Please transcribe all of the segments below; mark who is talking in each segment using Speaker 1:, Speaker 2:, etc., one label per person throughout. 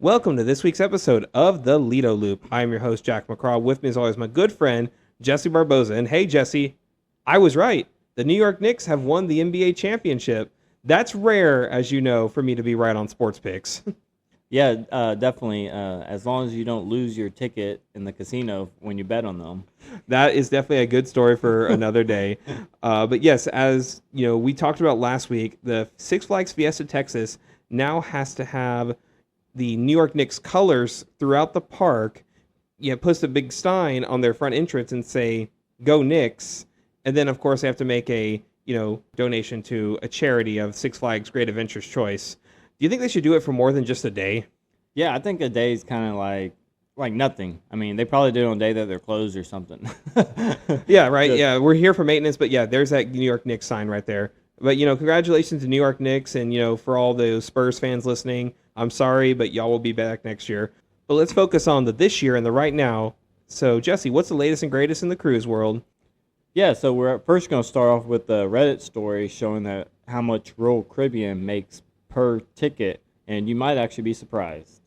Speaker 1: Welcome to this week's episode of the Lido Loop. I'm your host, Jack McCraw. With me, as always, my good friend, Jesse Barboza. And hey, Jesse, I was right. The New York Knicks have won the NBA championship. That's rare, as you know, for me to be right on sports picks.
Speaker 2: Yeah, definitely. As long as you don't lose your ticket in the casino when you bet on them.
Speaker 1: That is definitely a good story for another day. But yes, as you know, we talked about last week, the Six Flags Fiesta Texas now has to have the New York Knicks colors throughout the park. Post a big sign on their front entrance and say, "Go Knicks." And then, of course, they have to make a donation to a charity of Six Flags Great Adventures Choice. Do you think they should do it for more than just a day?
Speaker 2: Yeah, I think a day is kind of like nothing. I mean, they probably do it on a day that they're closed or something.
Speaker 1: Yeah, right. Yeah, we're here for maintenance, but yeah, there's that New York Knicks sign right there. But, congratulations to New York Knicks, and, for all those Spurs fans listening, I'm sorry, but y'all will be back next year. But let's focus on the this year and the right now. So, Jesse, what's the latest and greatest in the cruise world?
Speaker 2: Yeah, so we're first going to start off with the Reddit story showing that how much Royal Caribbean makes per ticket, and you might actually be surprised.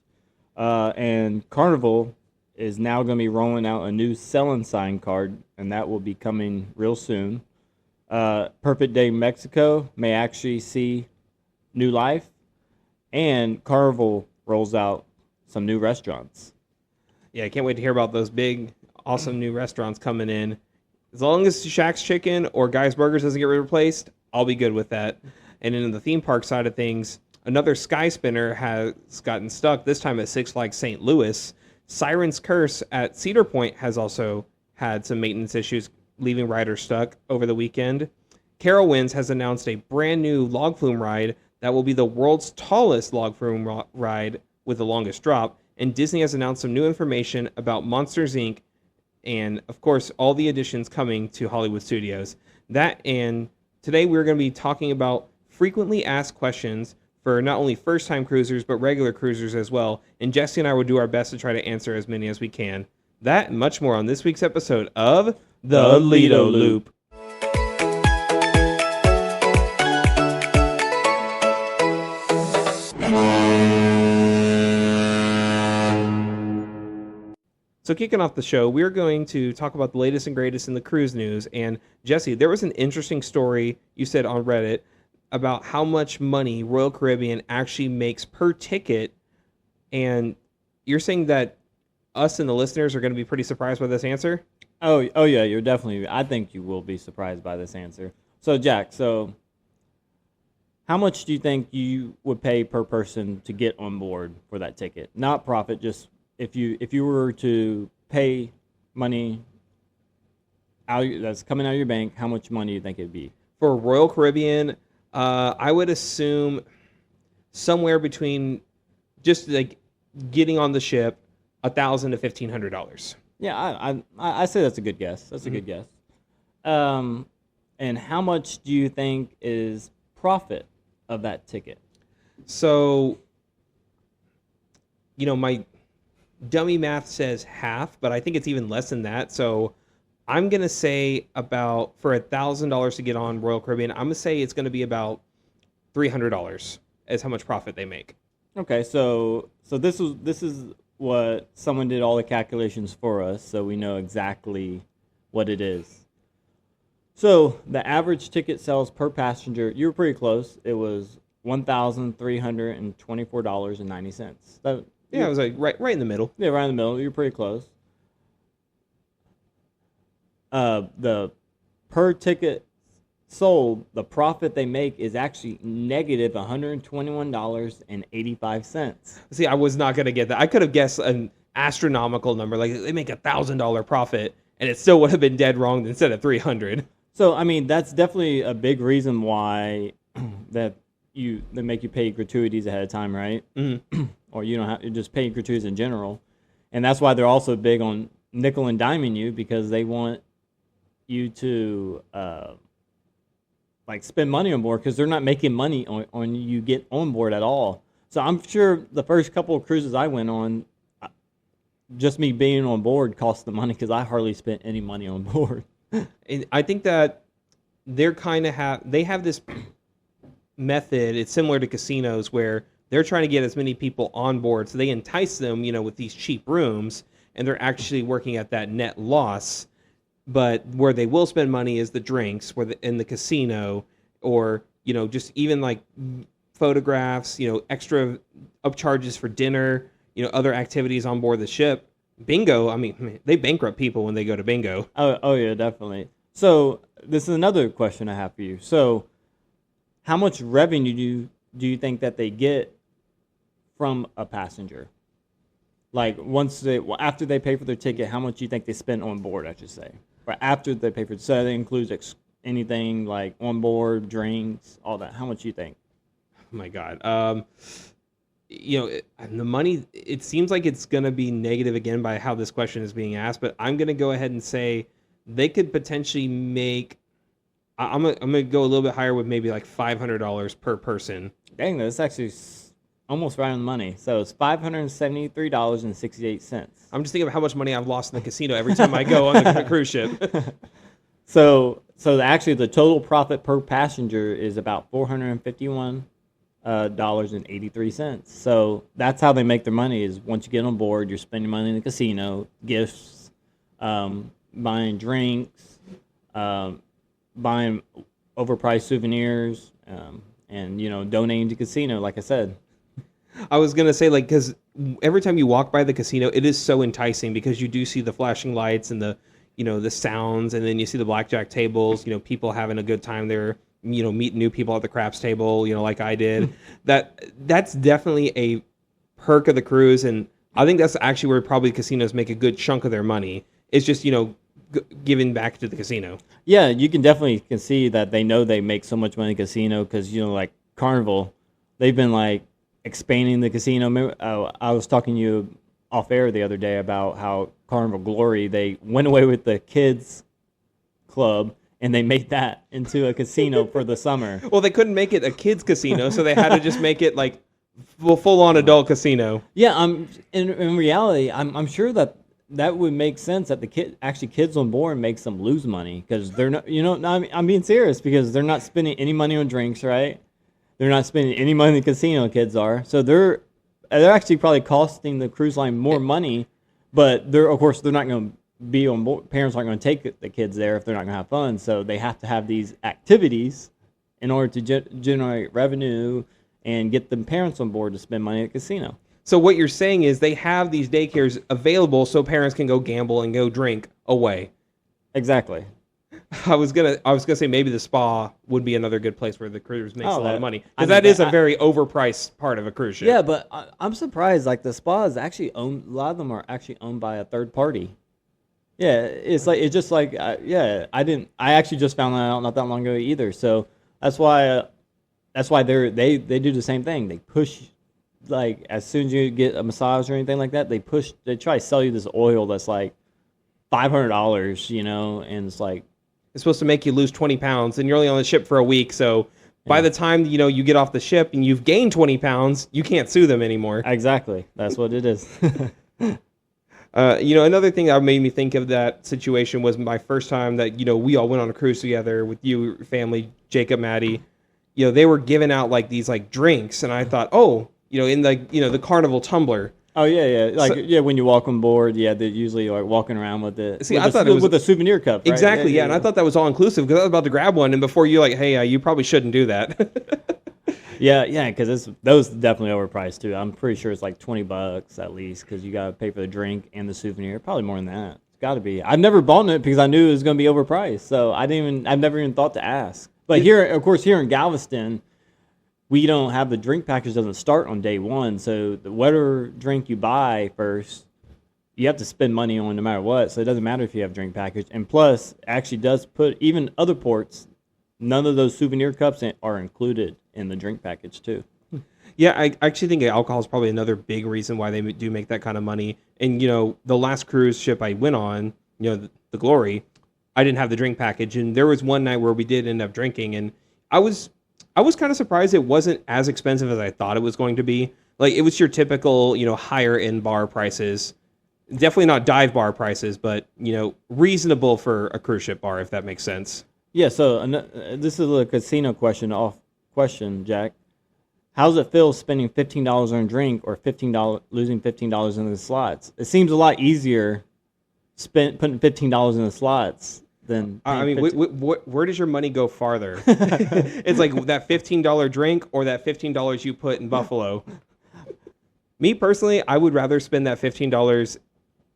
Speaker 2: And Carnival is now going to be rolling out a new sell and sign card, and that will be coming real soon. Perfect Day Mexico may actually see new life, and Carnival rolls out some new restaurants.
Speaker 1: Yeah, I can't wait to hear about those big, awesome new restaurants coming in. As long as Shaq's Chicken or Guy's Burgers doesn't get replaced, I'll be good with that. And in the theme park side of things, another Sky Spinner has gotten stuck, this time at Six Flags St. Louis. Siren's Curse at Cedar Point has also had some maintenance issues, leaving riders stuck over the weekend. Carowinds has announced a brand new log flume ride that will be the world's tallest log flume ride with the longest drop. And Disney has announced some new information about Monsters, Inc., and, of course, all the additions coming to Hollywood Studios. That, and today we're going to be talking about frequently asked questions for not only first-time cruisers, but regular cruisers as well. And Jesse and I will do our best to try to answer as many as we can. That and much more on this week's episode of The Lido Loop. So kicking off the show, we're going to talk about the latest and greatest in the cruise news. And Jesse, there was an interesting story you said on Reddit about how much money Royal Caribbean actually makes per ticket. And you're saying that us and the listeners are going to be pretty surprised by this answer?
Speaker 2: Oh yeah, you're definitely, I think you will be surprised by this answer. So Jack, how much do you think you would pay per person to get on board for that ticket? Not profit, just if you were to pay money that's coming out of your bank, how much money do you think it'd be?
Speaker 1: For Royal Caribbean, I would assume somewhere between just like getting on the ship, $1,000 to $1,500.
Speaker 2: Yeah, I say that's a good guess. That's a good guess. And how much do you think is profit of that ticket?
Speaker 1: So, my dummy math says half, but I think it's even less than that. So I'm going to say about, for $1,000 to get on Royal Caribbean, I'm going to say it's going to be about $300 is how much profit they make.
Speaker 2: Okay, so this is what someone did all the calculations for us, so we know exactly what it is. So the average ticket sales per passenger, you were pretty close. It was $1,324.90.
Speaker 1: Yeah, it was like right in the middle.
Speaker 2: Yeah, right in the middle. You're pretty close. The per ticket sold, the profit they make is actually negative $121.85.
Speaker 1: See, I was not going to get that. I could have guessed an astronomical number, like they make $1,000 profit, and it still would have been dead wrong instead of $300.
Speaker 2: So, I mean, that's definitely a big reason why they make you pay gratuities ahead of time, right? Mm-hmm. Or you don't have to just pay gratuities in general. And that's why they're also big on nickel and diming you, because they want you to spend money on board, because they're not making money on you get on board at all. So I'm sure the first couple of cruises I went on, just me being on board cost the money, because I hardly spent any money on board.
Speaker 1: And I think that they have this method. It's similar to casinos where they're trying to get as many people on board. So they entice them, with these cheap rooms, and they're actually working at that net loss. But where they will spend money is the drinks, in the casino, or, just even like photographs, extra upcharges for dinner, other activities on board the ship. Bingo, I mean, they bankrupt people when they go to bingo.
Speaker 2: Oh yeah, definitely. So this is another question I have for you. So how much revenue do you think that they get from a passenger? Like after they pay for their ticket, how much do you think they spend on board, I should say? Or after they pay for it, so that includes anything like on board, drinks, all that. How much do you think?
Speaker 1: Oh my God. The money, it seems like it's going to be negative again by how this question is being asked, but I'm going to go ahead and say they could potentially make, I'm going to go a little bit higher with maybe like $500 per person.
Speaker 2: Dang, that's actually almost right on the money. So it's $573.68.
Speaker 1: I'm just thinking of how much money I've lost in the casino every time I go on the cruise ship.
Speaker 2: So actually the total profit per passenger is about $451.83. So that's how they make their money, is once you get on board, you're spending money in the casino, gifts, buying drinks, buying overpriced souvenirs, and donating to casino, like I said.
Speaker 1: I was going to say, because every time you walk by the casino, it is so enticing because you do see the flashing lights and the sounds, and then you see the blackjack tables, people having a good time there, meeting new people at the craps table, like I did. That's definitely a perk of the cruise, and I think that's actually where probably casinos make a good chunk of their money. It's just, giving back to the casino.
Speaker 2: Yeah, you can definitely see that they know they make so much money in the casino because, like Carnival, they've been expanding the casino. I was talking to you off air the other day about how Carnival Glory, they went away with the kids club and they made that into a casino for the summer.
Speaker 1: Well, they couldn't make it a kids casino, so they had to just make it full-on adult casino.
Speaker 2: Yeah, in reality, I'm sure that would make sense that the kids on board makes them lose money because they're not, I'm being serious, because they're not spending any money on drinks, right? They're not spending any money in the casino, kids are. So they're actually probably costing the cruise line more money, but of course they're not going to be on board. Parents aren't going to take the kids there if they're not going to have fun. So they have to have these activities in order to generate revenue and get the parents on board to spend money at the casino.
Speaker 1: So what you're saying is they have these daycares available so parents can go gamble and go drink away.
Speaker 2: Exactly.
Speaker 1: I was gonna say maybe the spa would be another good place where the cruise makes a lot of money, because that is a very overpriced part of a cruise ship.
Speaker 2: Yeah, but I'm surprised. The spa is actually owned. A lot of them are actually owned by a third party. Yeah, I actually just found that out not that long ago either. So that's why they do the same thing. They push, as soon as you get a massage or anything like that, they try to sell you this oil that's $500, and it's
Speaker 1: it's supposed to make you lose 20 pounds, and you're only on the ship for a week. So by the time, you get off the ship and you've gained 20 pounds, you can't sue them anymore.
Speaker 2: Exactly. That's what it is.
Speaker 1: Another thing that made me think of that situation was my first time that, we all went on a cruise together with you, your family, Jacob, Maddie. They were giving out these drinks, and I thought, in the Carnival tumbler.
Speaker 2: Oh yeah. When you walk on board, they're usually walking around with it.
Speaker 1: See, I thought it was
Speaker 2: with a souvenir cup. Right?
Speaker 1: Exactly, yeah. And I thought that was all inclusive because I was about to grab one, and before you hey, you probably shouldn't do that.
Speaker 2: yeah, because those definitely overpriced too. I'm pretty sure it's $20 at least, because you got to pay for the drink and the souvenir. Probably more than that. It's got to be. I've never bought it because I knew it was going to be overpriced, so I've never even thought to ask. But here in Galveston, we don't have the drink package, doesn't start on day one. So whatever drink you buy first, you have to spend money on no matter what. So it doesn't matter if you have a drink package. And plus, it actually does put, even other ports, none of those souvenir cups are included in the drink package too.
Speaker 1: Yeah, I actually think alcohol is probably another big reason why they do make that kind of money. And, the last cruise ship I went on, the Glory, I didn't have the drink package. And there was one night where we did end up drinking, and I was kind of surprised it wasn't as expensive as I thought it was going to be. It was your typical, higher end bar prices. Definitely not dive bar prices, but, reasonable for a cruise ship bar, if that makes sense.
Speaker 2: Yeah, so this is a casino question, Jack. How's it feel spending $15 on a drink or losing $15 in the slots? It seems a lot easier putting $15 in the slots than.
Speaker 1: I mean, where does your money go farther? It's like that $15 drink or that $15 you put in Buffalo. Me personally, I would rather spend that $15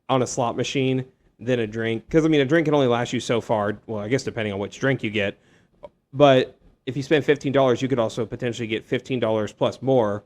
Speaker 1: on a slot machine than a drink, because I mean, a drink can only last you so far. Well, I guess depending on which drink you get, but if you spend $15, you could also potentially get $15 plus more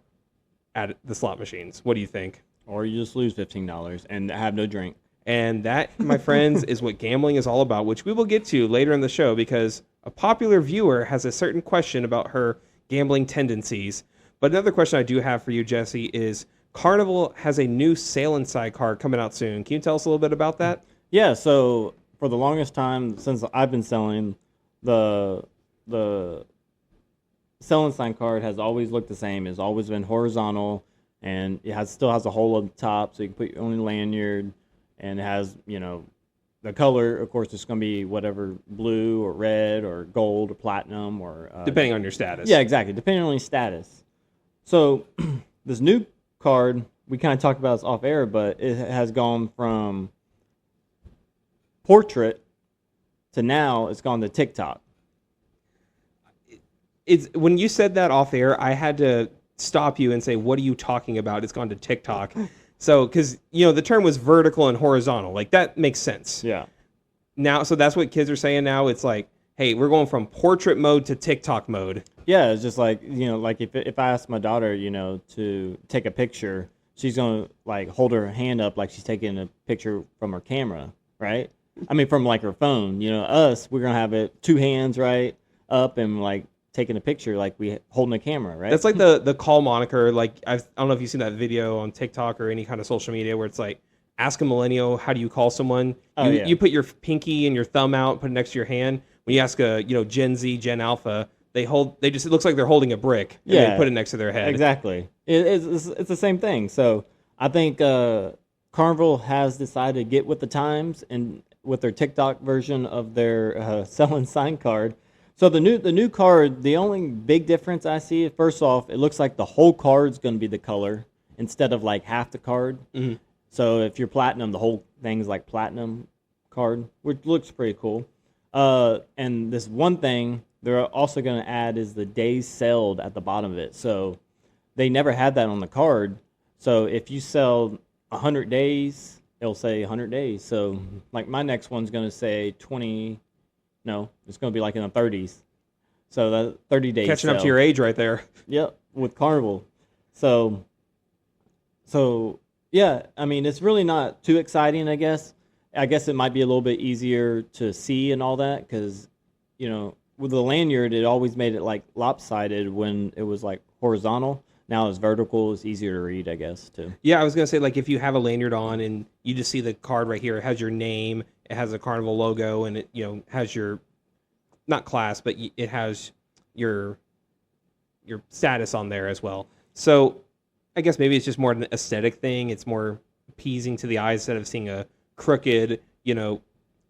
Speaker 1: at the slot machines. What do you think?
Speaker 2: Or you just lose $15 and have no drink.
Speaker 1: And that, my friends, is what gambling is all about, which we will get to later in the show, because a popular viewer has a certain question about her gambling tendencies. But another question I do have for you, Jesse, is Carnival has a new Sail Inside card coming out soon. Can you tell us a little bit about that?
Speaker 2: Yeah, so for the longest time since I've been selling, the Sail Inside card has always looked the same. It's always been horizontal, and it still has a hole on the top, so you can put your own lanyard, and it has, the color, of course, it's going to be whatever, blue or red or gold or platinum or...
Speaker 1: depending on your status.
Speaker 2: Yeah, exactly, depending on your status. So this new card, we kind of talked about this off air, but it has gone from portrait to now it's gone to TikTok.
Speaker 1: When you said that off air, I had to stop you and say, what are you talking about? It's gone to TikTok. So, because, the term was vertical and horizontal. Like, that makes sense.
Speaker 2: Yeah.
Speaker 1: Now, so that's what kids are saying now. It's like, hey, we're going from portrait mode to TikTok mode.
Speaker 2: Yeah, it's just like, like if I ask my daughter, to take a picture, she's going to, like, hold her hand up like she's taking a picture from her camera, right? I mean, from, like, her phone. Us, we're going to have it two hands, right, up and, like, taking a picture like we holding a camera, right?
Speaker 1: That's like the call moniker. Like, I don't know if you've seen that video on TikTok or any kind of social media where it's like, ask a millennial, how do you call someone? You put your pinky and your thumb out, put it next to your hand. When you ask a Gen Z, Gen Alpha, it looks like they're holding a brick and they put it next to their head.
Speaker 2: Exactly. It's the same thing. So I think Carnival has decided to get with the times and with their TikTok version of their Sail Inside card. So the new card, the only big difference I see, first off, it looks like the whole card's going to be the color instead of like half the card. Mm-hmm. So if you're platinum, the whole thing's like platinum card, which looks pretty cool. And this one thing they're also going to add is the days sailed at the bottom of it. So they never had that on the card. So if you sell 100 days, it'll say 100 days. So like my next one's going to say 20. No, it's going to be like in the 30s. So the 30 days.
Speaker 1: Catching up to your age right there.
Speaker 2: Yep, with Carnival. So yeah, I mean, it's really not too exciting, I guess. I guess it might be a little bit easier to see and all that because, with the lanyard, it always made it like lopsided when it was like horizontal. Now it's vertical. It's easier to read, I guess, too.
Speaker 1: Yeah, I was going to say, like, if you have a lanyard on and you just see the card right here, it has your name, it has a Carnival logo, and it, has your, not class, but it has your status on there as well. So I guess maybe it's just more an aesthetic thing. It's more appeasing to the eyes instead of seeing a crooked,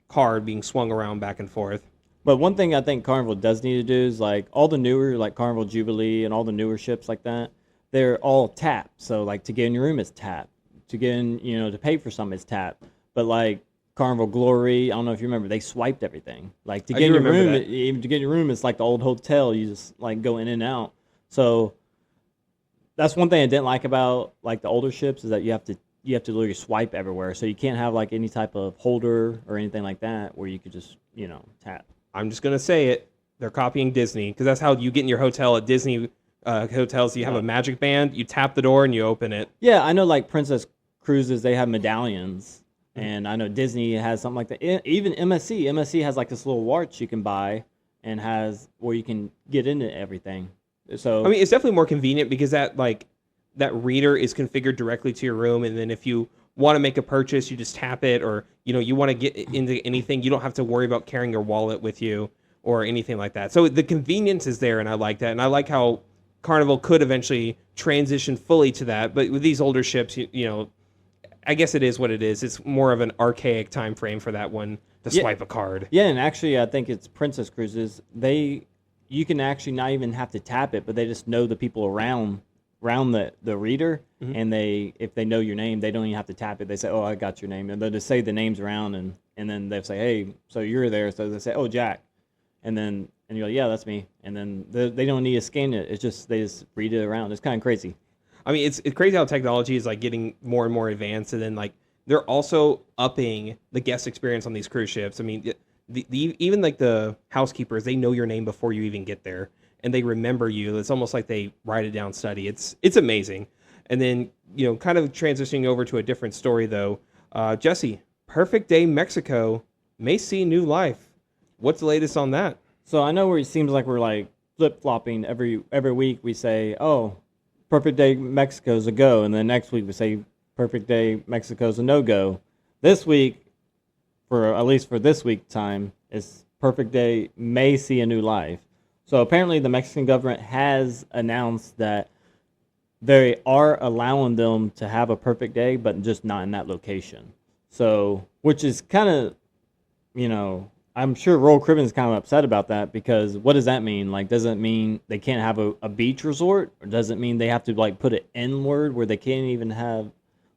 Speaker 1: card being swung around back and forth.
Speaker 2: But one thing I think Carnival does need to do is, like, all the newer, like Carnival Jubilee and all the newer ships like that, they're all tap. So, like, to get in your room is tap. To get in, to pay for something is tap. But, like, Carnival Glory, I don't know if you remember, they swiped everything. Like, to get in your room, even to get in your room, it's like the old hotel. You just, like, go in and out. So, that's one thing I didn't like about, like, the older ships is that you have to literally swipe everywhere. So, you can't have, like, any type of holder or anything like that where you could just, tap.
Speaker 1: I'm just going to say it. They're copying Disney because that's how you get in your hotel at Disney hotels. You have a magic band, you tap the door, and you open it.
Speaker 2: Yeah, I know, like, Princess Cruises, they have medallions. And I know Disney has something like that. Even MSC has, like, this little watch you can buy and has where you can get into everything. So
Speaker 1: I mean, it's definitely more convenient because that reader is configured directly to your room. And then if you want to make a purchase, you just tap it, or you want to get into anything, you don't have to worry about carrying your wallet with you or anything like that. So the convenience is there, and I like that. And I like how Carnival could eventually transition fully to that. But with these older ships, I guess it is what it is. It's more of an archaic time frame for that one to swipe a card.
Speaker 2: Yeah, and actually I think it's Princess Cruises. They you can actually not even have to tap it, but they just know the people around the reader, and if they know your name, they don't even have to tap it. They say, "Oh, I got your name," and they'll just say the names around, and then they'll say, "Hey, so you're there?" So they say, "Oh, Jack," and you're like, "Yeah, that's me," and then they don't need to scan it. It's just they just read it around. It's kind of crazy.
Speaker 1: I mean, it's crazy how technology is like getting more and more advanced, and then like they're also upping the guest experience on these cruise ships. I mean, even like the housekeepers, they know your name before you even get there, and they remember you. It's almost like they write it down, study. It's amazing. And then kind of transitioning over to a different story though. Jesse, Perfect Day Mexico may see new life. What's the latest on that?
Speaker 2: So I know where it seems like we're like flip flopping every week. We say, "Oh, Perfect Day Mexico's a go," and then next week we say Perfect Day Mexico's a no-go. This week, at least for this week time, is Perfect Day may see a new life. So apparently the Mexican government has announced that they are allowing them to have a perfect day, but just not in that location. So, which is kind of, I'm sure Royal Caribbean's kind of upset about that, because what does that mean? Like, does it mean they can't have a beach resort? Or does it mean they have to like put it inward where they can't even have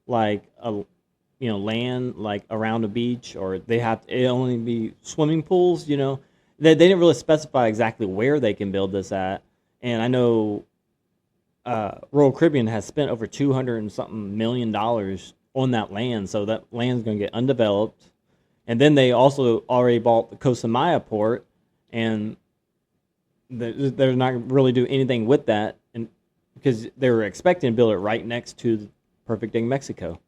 Speaker 2: like a land like around a beach, or they have to only be swimming pools? They didn't really specify exactly where they can build this at. And I know Royal Caribbean has spent over $200 and something million on that land, so that land's going to get undeveloped. And then they also already bought the Costa Maya port, and they're not really doing anything with that, and because they were expecting to build it right next to Perfect Day Mexico.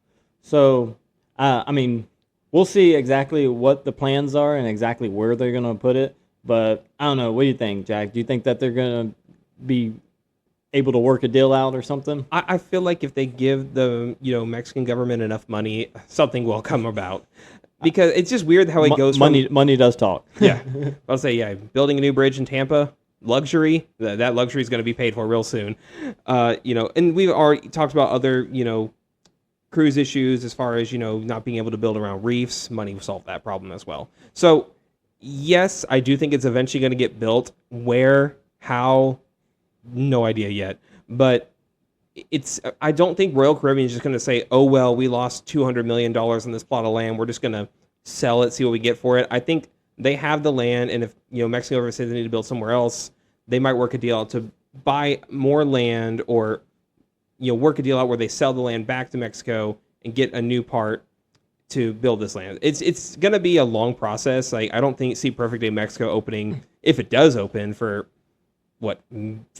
Speaker 2: So, I mean, we'll see exactly what the plans are and exactly where they're going to put it. But I don't know. What do you think, Jack? Do you think that they're going to be able to work a deal out or something?
Speaker 1: I feel like if they give the Mexican government enough money, something will come about. Because it's just weird how it goes
Speaker 2: from... Money does talk.
Speaker 1: Yeah. I'll say, building a new bridge in Tampa, luxury. That luxury is going to be paid for real soon. And we've already talked about other, cruise issues as far as, not being able to build around reefs. Money will solve that problem as well. So, yes, I do think it's eventually going to get built. Where, how, no idea yet. But I don't think Royal Caribbean is just going to say, "Oh, well, we lost $200 million on this plot of land. We're just going to sell it, see what we get for it." I think they have the land, and if Mexico ever says they need to build somewhere else, they might work a deal out to buy more land, or work a deal out where they sell the land back to Mexico and get a new part to build this land. It's going to be a long process. Like, I don't see Perfect Day Mexico opening, if it does open, for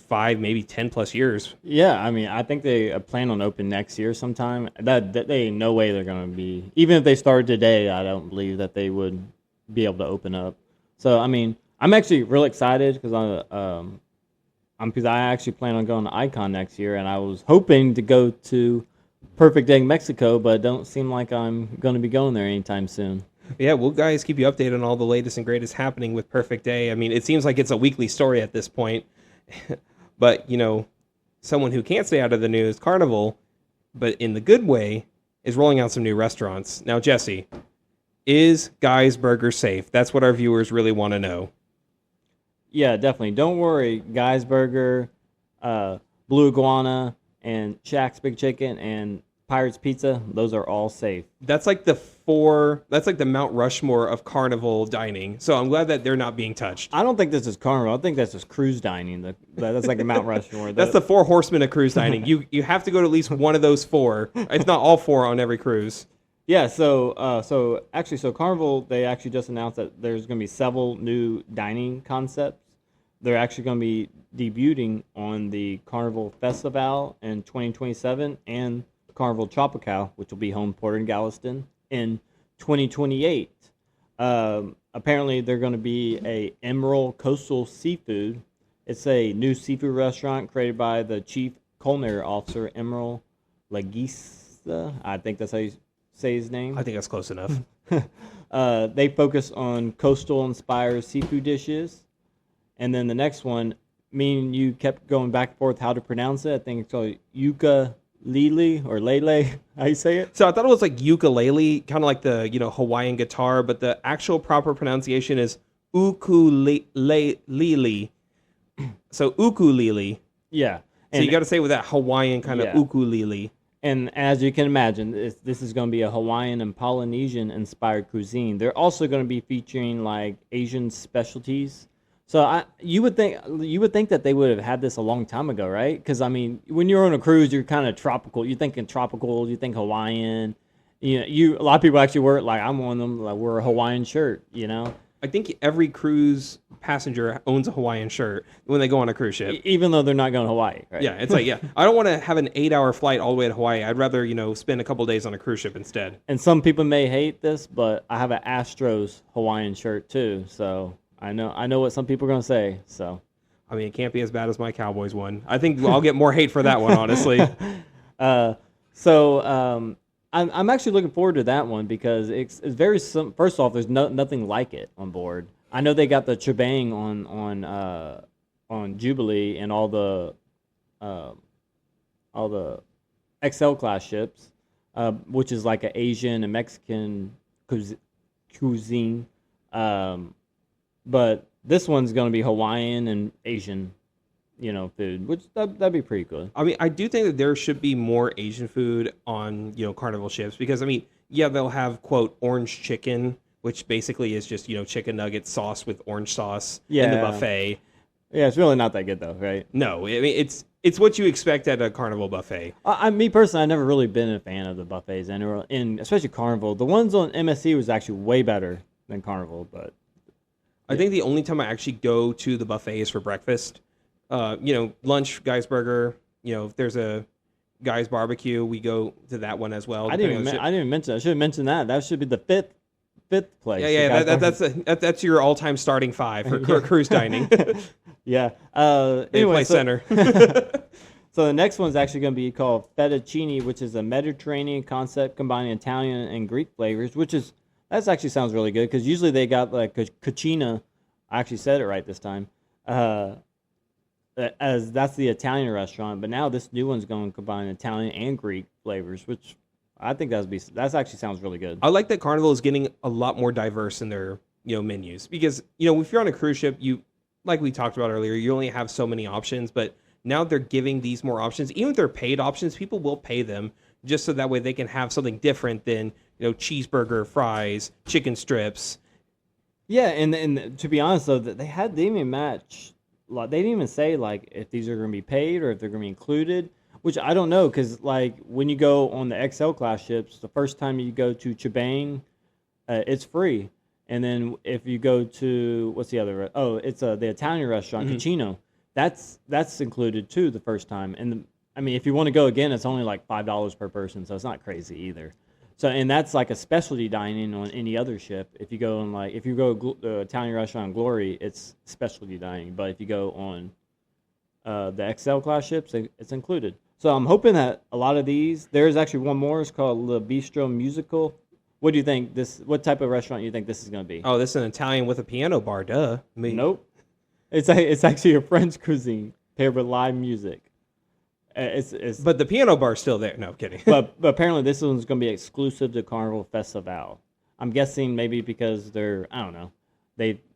Speaker 1: 5, maybe 10 plus years.
Speaker 2: Yeah, I mean, I think they plan on open next year sometime. That they ain't no way they're going to be. Even if they started today, I don't believe that they would be able to open up. So, I mean, I'm actually real excited because I actually plan on going to Icon next year, and I was hoping to go to Perfect Day Mexico, but it don't seem like I'm going to be going there anytime soon.
Speaker 1: Yeah, we'll guys keep you updated on all the latest and greatest happening with Perfect Day. I mean, it seems like it's a weekly story at this point. But, someone who can't stay out of the news, Carnival, but in the good way, is rolling out some new restaurants. Now, Jesse, is Guy's Burger safe? That's what our viewers really want to know.
Speaker 2: Yeah, definitely. Don't worry. Guy's Burger, Blue Iguana, and Shaq's Big Chicken, and Pirate's Pizza, those are all safe.
Speaker 1: That's like the Mount Rushmore of Carnival dining. So I'm glad that they're not being touched.
Speaker 2: I don't think this is Carnival. I think that's just cruise dining. That's like the Mount Rushmore.
Speaker 1: That's the 4 horsemen of cruise dining. You have to go to at least one of those 4. It's not all 4 on every cruise.
Speaker 2: Yeah, so Carnival, they actually just announced that there's going to be several new dining concepts. They're actually going to be debuting on the Carnival Festival in 2027 and Carnival Tropical, which will be home port in Galveston, in 2028. Apparently, they're going to be a Emerald Coastal Seafood. It's a new seafood restaurant created by the Chief Culinary Officer, Emerald Laguisa. I think that's how you say his name.
Speaker 1: I think that's close enough.
Speaker 2: They focus on coastal-inspired seafood dishes. And then the next one, me and you kept going back and forth how to pronounce it. I think it's called ukulele or lele. How you say it?
Speaker 1: So I thought it was like ukulele, kind of like the Hawaiian guitar, but the actual proper pronunciation is ukulele. So ukulele.
Speaker 2: Yeah.
Speaker 1: So you got to say with that Hawaiian kind of ukulele.
Speaker 2: And as you can imagine, this is going to be a Hawaiian and Polynesian inspired cuisine. They're also going to be featuring like Asian specialties. So you would think that they would have had this a long time ago, right? Because I mean, when you're on a cruise, you're kind of tropical. You're thinking tropical. You think Hawaiian. A lot of people actually wear like I'm one of them. Like wear a Hawaiian shirt.
Speaker 1: I think every cruise passenger owns a Hawaiian shirt when they go on a cruise ship.
Speaker 2: Even though they're not going to Hawaii, right?
Speaker 1: Yeah, it's like, I don't want to have an 8-hour flight all the way to Hawaii. I'd rather, spend a couple days on a cruise ship instead.
Speaker 2: And some people may hate this, but I have an Astros Hawaiian shirt too. So I know what some people are going to say. So,
Speaker 1: I mean, it can't be as bad as my Cowboys one. I think I'll get more hate for that one, honestly.
Speaker 2: I'm actually looking forward to that one because it's very first off, there's nothing like it on board. I know they got the Chibang on Jubilee and all the XL class ships, which is like an Asian and Mexican cuisine. But this one's going to be Hawaiian and Asian, food, which that'd be pretty good.
Speaker 1: I mean, I do think that there should be more Asian food on, Carnival ships because, I mean, they'll have, quote, orange chicken, which basically is just, chicken nugget sauce with orange sauce in the buffet.
Speaker 2: Yeah, it's really not that good, though, right?
Speaker 1: No, I mean, it's what you expect at a Carnival buffet.
Speaker 2: Me personally, I've never really been a fan of the buffets, and especially Carnival. The ones on MSC was actually way better than Carnival, but...
Speaker 1: I think the only time I actually go to the buffet is for breakfast. Lunch, Guy's Burger. If there's a Guy's Barbecue, we go to that one as well.
Speaker 2: I didn't even mention that. I should have mentioned that. That should be the fifth place.
Speaker 1: Yeah. That's your all-time starting 5 for cruise dining.
Speaker 2: Yeah.
Speaker 1: Anyway, center.
Speaker 2: So the next one's actually going to be called fettuccine, which is a Mediterranean concept combining Italian and Greek flavors, that actually sounds really good because usually they got like cucina. I actually said it right this time. As that's the Italian restaurant, but now this new one's going to combine Italian and Greek flavors, which I think that actually sounds really good.
Speaker 1: I like that Carnival is getting a lot more diverse in their menus because if you're on a cruise ship, you like we talked about earlier, you only have so many options, but now they're giving these more options. Even if they're paid options, people will pay them just so that way they can have something different than cheeseburger, fries, chicken strips.
Speaker 2: Yeah, and to be honest though, they didn't even match. They didn't even say like if these are going to be paid or if they're going to be included, which I don't know because like when you go on the XL class ships, the first time you go to Chibang, it's free, and then if you go to what's the other? Oh, it's the Italian restaurant Cucino. That's included too the first time, and I mean if you want to go again, it's only like $5 per person, so it's not crazy either. So and that's like a specialty dining on any other ship. If you go the Italian restaurant Glory, it's specialty dining. But if you go on the XL class ships, it's included. So I'm hoping that a lot of these. There is actually one more. It's called Le Bistro Musical. What do you think? What type of restaurant you think this is going to be?
Speaker 1: Oh, this is an Italian with a piano bar. Duh.
Speaker 2: Nope. It's actually a French cuisine paired with live music.
Speaker 1: But the piano bar's still there. No, I'm kidding.
Speaker 2: but apparently this one's going to be exclusive to Carnival Festival. I'm guessing maybe because I don't know,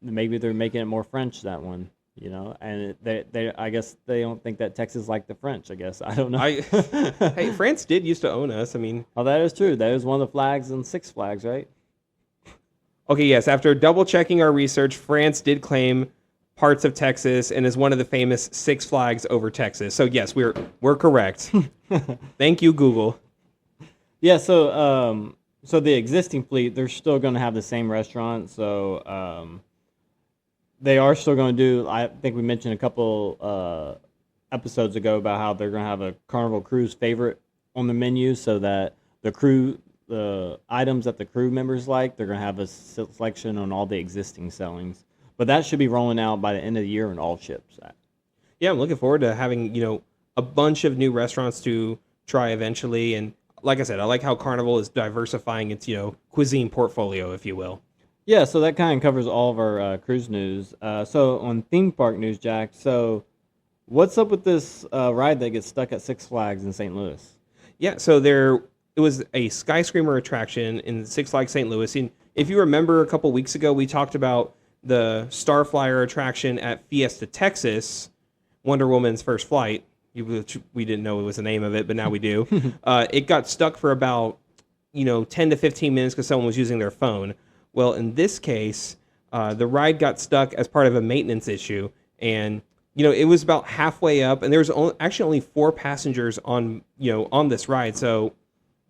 Speaker 2: maybe they're making it more French, that one, and they I guess they don't think that Texas like the French. I guess I don't know.
Speaker 1: Hey, France did used to own us. I mean,
Speaker 2: oh, that is true. That is one of the flags in Six Flags, right?
Speaker 1: Okay, yes. After double checking our research, France did claim parts of Texas and is one of the famous Six Flags over Texas. So yes, we're correct. Thank you, Google.
Speaker 2: Yeah, so the existing fleet, they're still going to have the same restaurant. So they are still going to do. I think we mentioned a couple episodes ago about how they're going to have a Carnival Cruise favorite on the menu, so that the items that the crew members like, they're going to have a selection on all the existing sellings. But that should be rolling out by the end of the year on all ships.
Speaker 1: Yeah, I'm looking forward to having, a bunch of new restaurants to try eventually. And like I said, I like how Carnival is diversifying its, cuisine portfolio, if you will.
Speaker 2: Yeah, so that kind of covers all of our cruise news. So on theme park news, Jack, so what's up with this ride that gets stuck at Six Flags in St. Louis?
Speaker 1: Yeah, so it was a Sky Screamer attraction in Six Flags St. Louis. And if you remember a couple weeks ago, we talked about the Starflyer attraction at Fiesta Texas, Wonder Woman's first flight, which we didn't know it was the name of it, but now we do. It got stuck for about 10 to 15 minutes because someone was using their phone. Well, in this case, the ride got stuck as part of a maintenance issue, and it was about halfway up, and there was actually only 4 passengers on this ride, so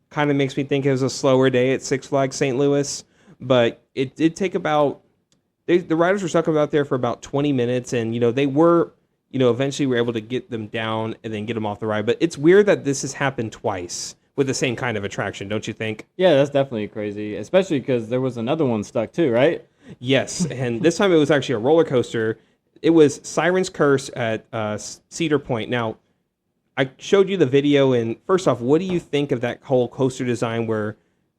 Speaker 1: kind of makes me think it was a slower day at Six Flags St. Louis. But it did take about the riders were stuck about there for about 20 minutes, and they were eventually were able to get them down and then get them off the ride. But it's weird that this has happened twice with the same kind of attraction, don't you think?
Speaker 2: Yeah, that's definitely crazy, especially because there was another one stuck too, right?
Speaker 1: Yes, and this time it was actually a roller coaster. It was Siren's Curse at Cedar Point. Now, I showed you the video, and first off, what do you think of that whole coaster design where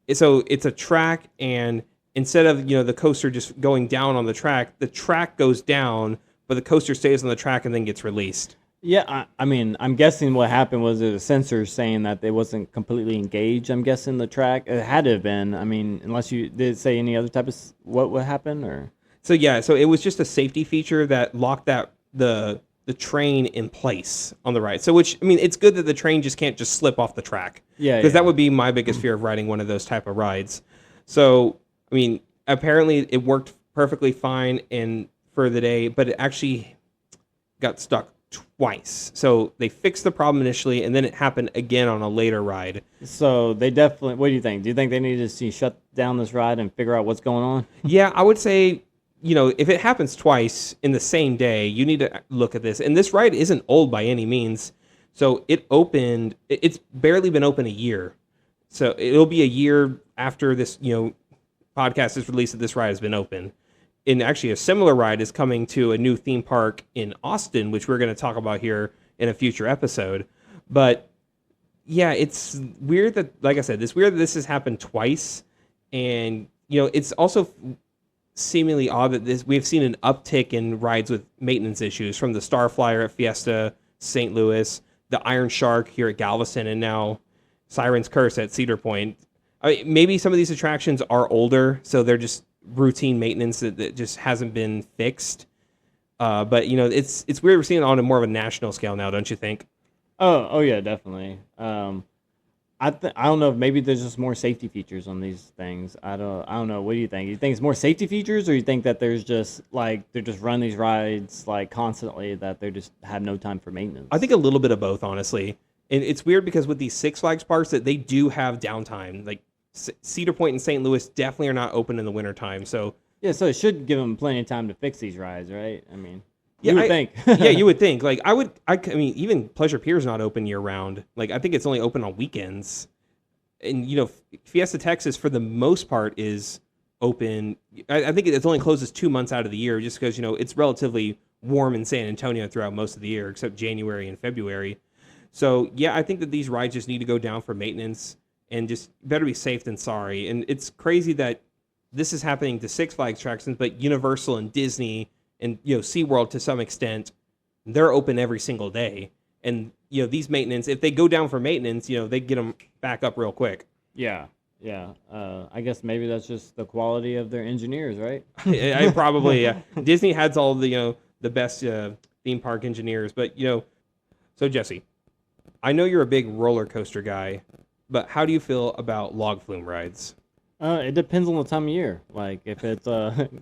Speaker 1: it's a track, and instead of the coaster just going down on the track goes down, but the coaster stays on the track and then gets released?
Speaker 2: Yeah, I mean, I'm guessing what happened was it a sensor saying that they wasn't completely engaged. I'm guessing the track. It had to have been. I mean, unless you did say any other type of what would happen or. So
Speaker 1: it was just a safety feature that locked the train in place on the ride. So which, I mean, it's good that the train just can't just slip off the track.
Speaker 2: Yeah.
Speaker 1: Because that would be my biggest fear of riding one of those type of rides. So, I mean, apparently it worked perfectly fine for the day, but it actually got stuck twice. So they fixed the problem initially, and then it happened again on a later ride.
Speaker 2: So they definitely, what do you think? Do you think they need to shut down this ride and figure out what's going on?
Speaker 1: Yeah, I would say, if it happens twice in the same day, you need to look at this. And this ride isn't old by any means. So it's barely been open a year. So it'll be a year after this, podcast is released that this ride has been open. And actually a similar ride is coming to a new theme park in Austin, which we're going to talk about here in a future episode. But yeah, it's weird that, like I said, it's weird that this has happened twice. And, it's also seemingly odd that we've seen an uptick in rides with maintenance issues, from the Starflyer at Fiesta St. Louis, the Iron Shark here at Galveston, and now Siren's Curse at Cedar Point. I mean, maybe some of these attractions are older, so they're just routine maintenance that just hasn't been fixed. But it's weird we're seeing it on a more of a national scale now, don't you think?
Speaker 2: Oh yeah, definitely. I don't know if maybe there's just more safety features on these things. I don't know. What do you think? You think it's more safety features, or you think that there's just they're just run these rides constantly, that they just have no time for maintenance?
Speaker 1: I think a little bit of both, honestly. And it's weird because with these Six Flags parks that they do have downtime. Like Cedar Point and St. Louis definitely are not open in the wintertime. So
Speaker 2: yeah, so it should give them plenty of time to fix these rides, right? I mean,
Speaker 1: yeah,
Speaker 2: you would think.
Speaker 1: Yeah, you would think. I mean, even Pleasure Pier is not open year round. I think it's only open on weekends. And, Fiesta Texas, for the most part, is open. I think it only closes 2 months out of the year, just because, it's relatively warm in San Antonio throughout most of the year, except January and February. So, yeah, I think that these rides just need to go down for maintenance, and just better be safe than sorry. And it's crazy that this is happening to Six Flags attractions, but Universal and Disney and, SeaWorld to some extent, they're open every single day. And, these maintenance, if they go down for maintenance, they get them back up real quick.
Speaker 2: Yeah. I guess maybe that's just the quality of their engineers, right?
Speaker 1: I probably, yeah. Disney has all the, the best theme park engineers. But, so Jesse, I know you're a big roller coaster guy, but how do you feel about log flume rides?
Speaker 2: It depends on the time of year. If it's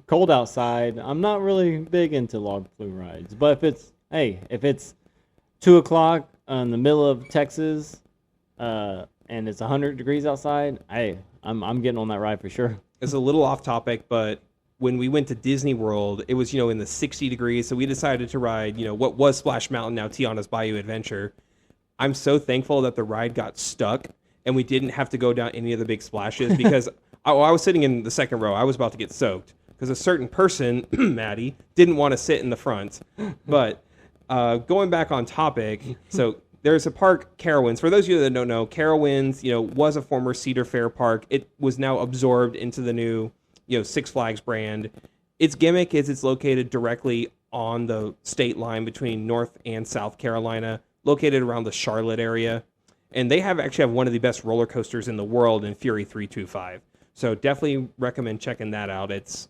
Speaker 2: cold outside, I'm not really big into log flume rides. But if it's 2:00 in the middle of Texas, and it's 100 degrees outside, I'm getting on that ride for sure.
Speaker 1: It's a little off topic, but when we went to Disney World, it was in the 60 degrees, so we decided to ride what was Splash Mountain, now Tiana's Bayou Adventure. I'm so thankful that the ride got stuck and we didn't have to go down any of the big splashes, because I was sitting in the second row. I was about to get soaked because a certain person, Maddie, didn't want to sit in the front. But going back on topic, so there's a park, Carowinds. For those of you that don't know, Carowinds, was a former Cedar Fair park. It was now absorbed into the new, Six Flags brand. Its gimmick is it's located directly on the state line between North and South Carolina, located around the Charlotte area. And they actually have one of the best roller coasters in the world in Fury 325. So definitely recommend checking that out. It's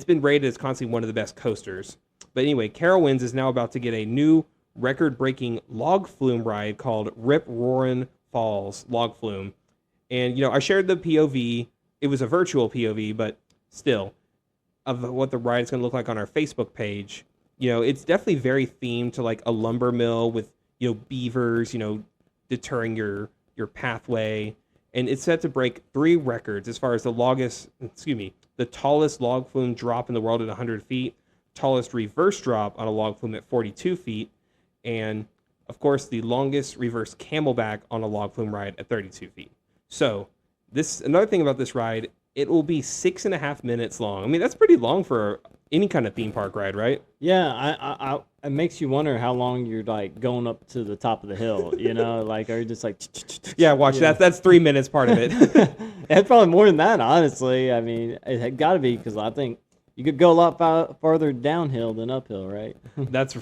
Speaker 1: been rated as constantly one of the best coasters. But anyway, Carowinds is now about to get a new record-breaking log flume ride called Rip Roarin Falls log flume. And, I shared the POV. It was a virtual POV, but still, of what the ride is going to look like on our Facebook page. It's definitely very themed to like a lumber mill with, beavers, deterring your pathway. And it's set to break 3 records as far as the tallest log flume drop in the world at 100 feet, tallest reverse drop on a log flume at 42 feet, and, of course, the longest reverse camelback on a log flume ride at 32 feet. So, another thing about this ride, it will be 6.5 minutes long. I mean, that's pretty long for any kind of theme park ride, right?
Speaker 2: Yeah, it makes you wonder how long you're like going up to the top of the hill. Like are you just like?
Speaker 1: Yeah, watch that. That's 3 minutes part of it.
Speaker 2: It's probably more than that, honestly. I mean, it had got to be because I think you could go a lot farther downhill than uphill, right?
Speaker 1: That's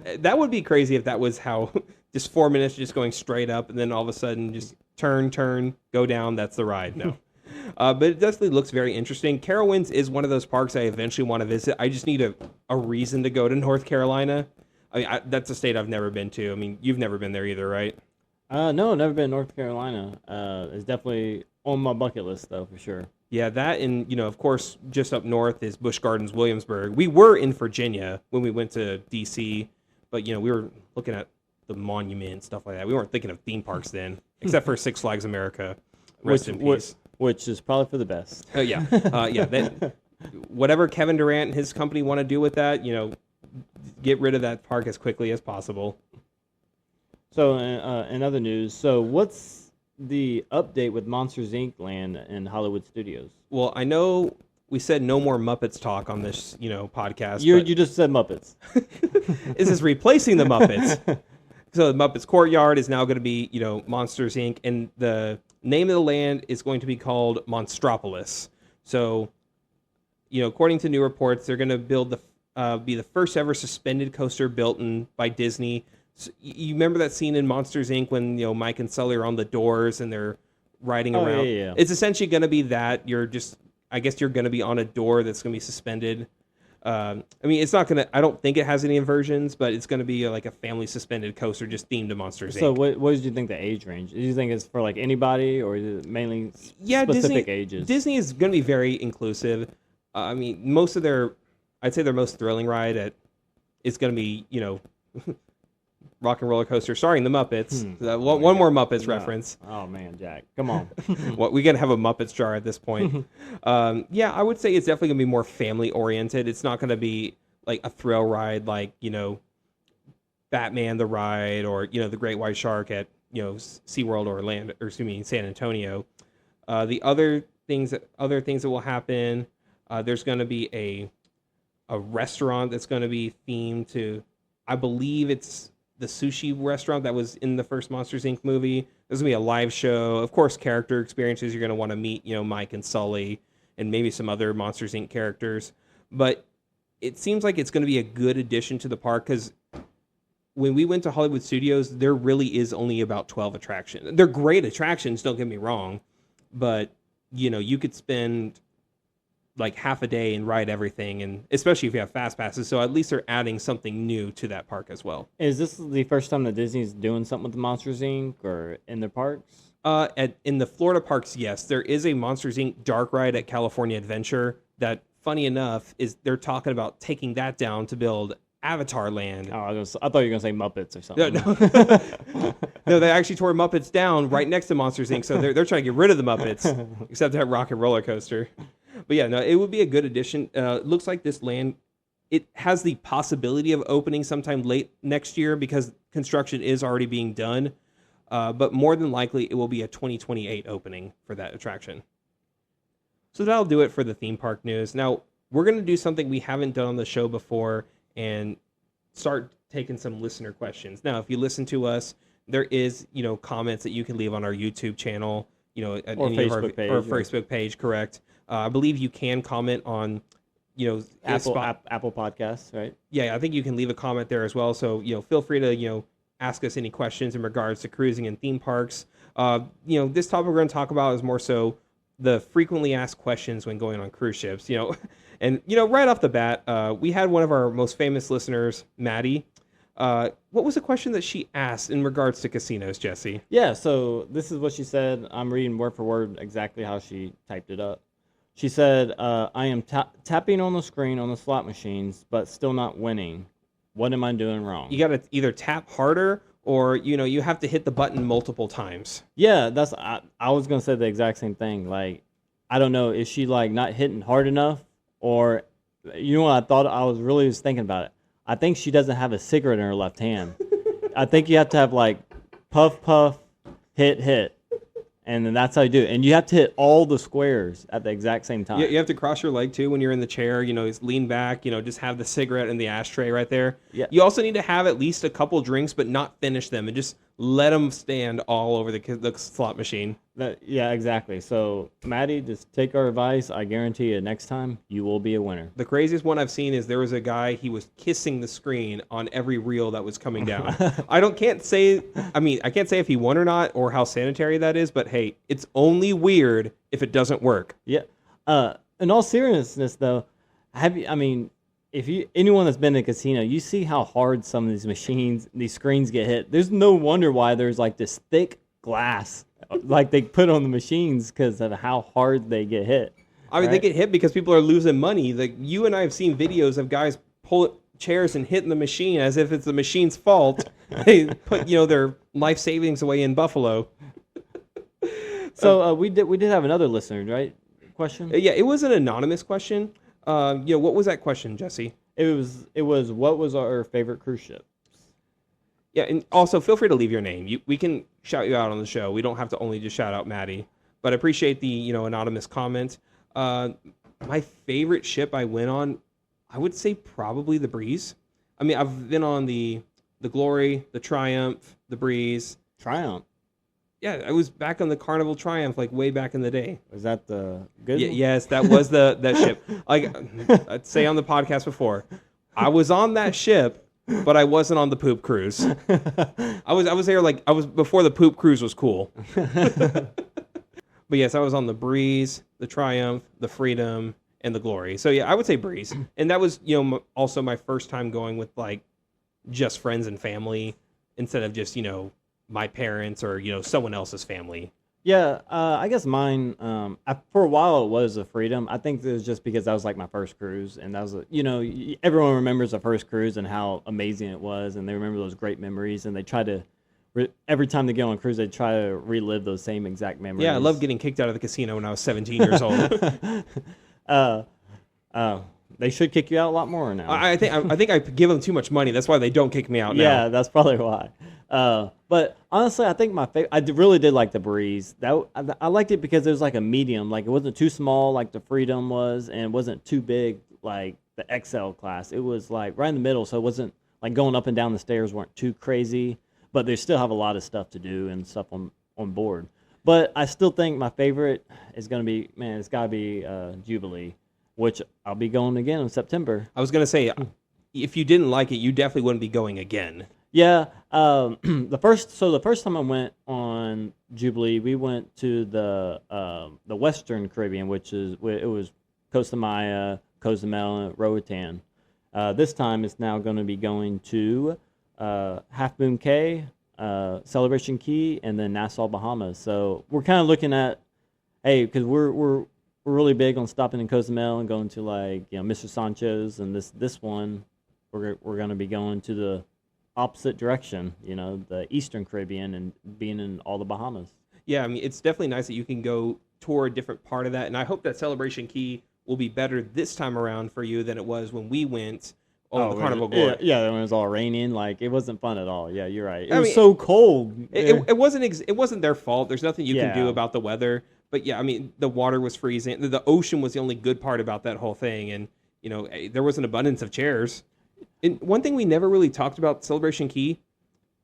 Speaker 1: that would be crazy if that was how just 4 minutes just going straight up and then all of a sudden just turn, go down. That's the ride. No. But it definitely looks very interesting. Carowinds is one of those parks I eventually want to visit. I just need a reason to go to North Carolina. I mean, that's a state I've never been to. I mean, you've never been there either, right?
Speaker 2: No, never been to North Carolina. It's definitely on my bucket list, though, for sure.
Speaker 1: Yeah, that and, of course, just up north is Busch Gardens, Williamsburg. We were in Virginia when we went to D.C., but, we were looking at the monument and stuff like that. We weren't thinking of theme parks then, except for Six Flags America. Rest in peace.
Speaker 2: Which is probably for the best.
Speaker 1: Yeah. Whatever Kevin Durant and his company want to do with that, get rid of that park as quickly as possible.
Speaker 2: So, in other news, what's the update with Monsters, Inc. land in Hollywood Studios?
Speaker 1: Well, I know we said no more Muppets talk on this, podcast.
Speaker 2: You just said Muppets.
Speaker 1: This is replacing the Muppets. So the Muppets Courtyard is now going to be, Monsters, Inc., and the name of the land is going to be called Monstropolis. So, according to new reports, they're going to be the first ever suspended coaster built by Disney. So you remember that scene in Monsters, Inc. when, Mike and Sully are on the doors and they're riding around?
Speaker 2: Yeah.
Speaker 1: It's essentially going to be that. I guess you're going to be on a door that's going to be suspended. I mean, it's not going to, I don't think it has any inversions, but it's going to be like a family suspended coaster just themed to Monsters, Inc.
Speaker 2: So what did you think the age range? Do you think it's for like anybody or is it mainly specific ages?
Speaker 1: Disney is going to be very inclusive. I mean, I'd say their most thrilling ride is going to be, Rock and Roller Coaster starring the Muppets. One more Muppets reference.
Speaker 2: Oh, man, Jack. Come on.
Speaker 1: We got to have a Muppets jar at this point. Yeah, I would say it's definitely going to be more family-oriented. It's not going to be like a thrill ride like, Batman the Ride or, the Great White Shark at, SeaWorld or San Antonio. The other things that will happen, there's going to be a restaurant that's going to be themed to, I believe it's the sushi restaurant that was in the first Monsters, Inc. movie. There's going to be a live show. Of course, character experiences. You're going to want to meet, Mike and Sully and maybe some other Monsters, Inc. characters. But it seems like it's going to be a good addition to the park because when we went to Hollywood Studios, there really is only about 12 attractions. They're great attractions, don't get me wrong. But, you could spend like half a day and ride everything, and especially if you have fast passes. So at least they're adding something new to that park as well.
Speaker 2: Is this the first time that Disney's doing something with the Monsters, Inc. or in their parks?
Speaker 1: In the Florida parks, yes. There is a Monsters, Inc. dark ride at California Adventure that, funny enough, is they're talking about taking that down to build Avatar Land.
Speaker 2: Oh, I thought you were going to say Muppets or something.
Speaker 1: No, they actually tore Muppets down right next to Monsters, Inc., so they're trying to get rid of the Muppets, except to have Rock and Roller Coaster. But yeah, no, it would be a good addition. It looks like this land, it has the possibility of opening sometime late next year because construction is already being done. But more than likely, it will be a 2028 opening for that attraction. So that'll do it for the theme park news. Now, we're going to do something we haven't done on the show before and start taking some listener questions. Now, if you listen to us, there is, comments that you can leave on our YouTube channel, at
Speaker 2: or
Speaker 1: any
Speaker 2: Facebook
Speaker 1: of
Speaker 2: page,
Speaker 1: our Facebook page, correct? I believe you can comment on,
Speaker 2: Apple Podcasts, right?
Speaker 1: Yeah, I think you can leave a comment there as well. So, feel free to, ask us any questions in regards to cruising and theme parks. This topic we're going to talk about is more so the frequently asked questions when going on cruise ships, And, right off the bat, we had one of our most famous listeners, Maddie. What was the question that she asked in regards to casinos, Jesse?
Speaker 2: Yeah, so this is what she said. I'm reading word for word exactly how she typed it up. She said, I am tapping on the screen on the slot machines, but still not winning. What am I doing wrong?
Speaker 1: You got to either tap harder or, you have to hit the button multiple times.
Speaker 2: Yeah, I was going to say the exact same thing. Like, I don't know, is she, like, not hitting hard enough? Or, you know what I thought? I was really just thinking about it. I think she doesn't have a cigarette in her left hand. I think you have to have, like, puff, puff, hit, hit. And then that's how you do it. And you have to hit all the squares at the exact same time.
Speaker 1: You have to cross your leg, too, when you're in the chair. Lean back, just have the cigarette in the ashtray right there.
Speaker 2: Yeah.
Speaker 1: You also need to have at least a couple drinks, but not finish them. And just let them stand all over the slot machine.
Speaker 2: Yeah, exactly. So, Maddie, just take our advice. I guarantee you next time you will be a winner.
Speaker 1: The craziest one I've seen is there was a guy, he was kissing the screen on every reel that was coming down. I can't say if he won or not or how sanitary that is, but hey, it's only weird if it doesn't work.
Speaker 2: Yeah. In all seriousness, though, if anyone that's been in a casino, you see how hard some of these screens get hit. There's no wonder why there's like this thick glass like they put on the machines because of how hard they get hit.
Speaker 1: They get hit because people are losing money. Like you and I have seen videos of guys pull chairs and hitting the machine as if it's the machine's fault. They put their life savings away in Buffalo.
Speaker 2: So we did have another listener, right? Question.
Speaker 1: Yeah, it was an anonymous question. What was that question, Jesse?
Speaker 2: It was what was our favorite cruise ship?
Speaker 1: Yeah, and also feel free to leave your name. We can shout you out on the show. We don't have to only just shout out Maddie. But I appreciate the anonymous comment. My favorite ship I went on, I would say probably the Breeze. I mean, I've been on the Glory, the Triumph, the Breeze.
Speaker 2: Triumph.
Speaker 1: Yeah, I was back on the Carnival Triumph like way back in the day.
Speaker 2: Was that the good one?
Speaker 1: Yes, that was that ship. Like I'd say on the podcast before, I was on that ship. But I wasn't on the poop cruise. I was there before the poop cruise was cool. But yes, I was on the Breeze, the Triumph, the Freedom, and the Glory. So yeah, I would say Breeze. And that was also my first time going with like just friends and family instead of just my parents or someone else's family.
Speaker 2: Yeah, I guess mine, for a while it was a Freedom. I think it was just because that was like my first cruise, and that was, everyone remembers the first cruise and how amazing it was, and they remember those great memories, and they try to, every time they get on a cruise, they try to relive those same exact memories.
Speaker 1: Yeah, I love getting kicked out of the casino when I was 17 years old.
Speaker 2: They should kick you out a lot more now.
Speaker 1: I think I give them too much money. That's why they don't kick me out now.
Speaker 2: Yeah, that's probably why. But honestly, I think my favorite. I really did like the Breeze. I liked it because it was like a medium. Like it wasn't too small like the Freedom was, and it wasn't too big like the XL class. It was like right in the middle, so it wasn't like going up and down the stairs weren't too crazy. But they still have a lot of stuff to do and stuff on board. But I still think my favorite is gonna be it's gotta be Jubilee, which I'll be going again in September.
Speaker 1: I was gonna say, if you didn't like it, you definitely wouldn't be going again.
Speaker 2: Yeah, the first time I went on Jubilee, we went to the Western Caribbean, it was Costa Maya, Cozumel, and Roatan. This time it's now going to be going to Half Moon Cay, Celebration Key, and then Nassau, Bahamas. So we're kind of looking at, because we're really big on stopping in Cozumel and going to like Mr. Sancho's, and this one we're going to be going to the opposite direction, the Eastern Caribbean, and being in all the Bahamas.
Speaker 1: Yeah, I mean, it's definitely nice that you can go tour a different part of that, and I hope that Celebration Key will be better this time around for you than it was when we went on the Carnival Glory.
Speaker 2: Yeah, when it was all raining, like it wasn't fun at all. Yeah, you're right. It was so cold.
Speaker 1: It wasn't their fault. There's nothing you can do about the weather. But yeah, I mean, the water was freezing. The ocean was the only good part about that whole thing, and there was an abundance of chairs. And one thing we never really talked about Celebration Key,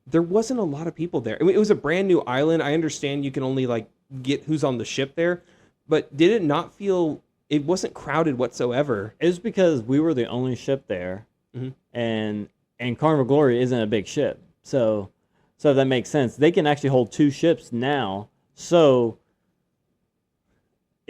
Speaker 1: there wasn't a lot of people there. I mean, it was a brand new island. I understand you can only like get who's on the ship there, but did it not feel it wasn't crowded whatsoever?
Speaker 2: It was because we were the only ship there, and Carnival Glory isn't a big ship, so that makes sense. They can actually hold two ships now, so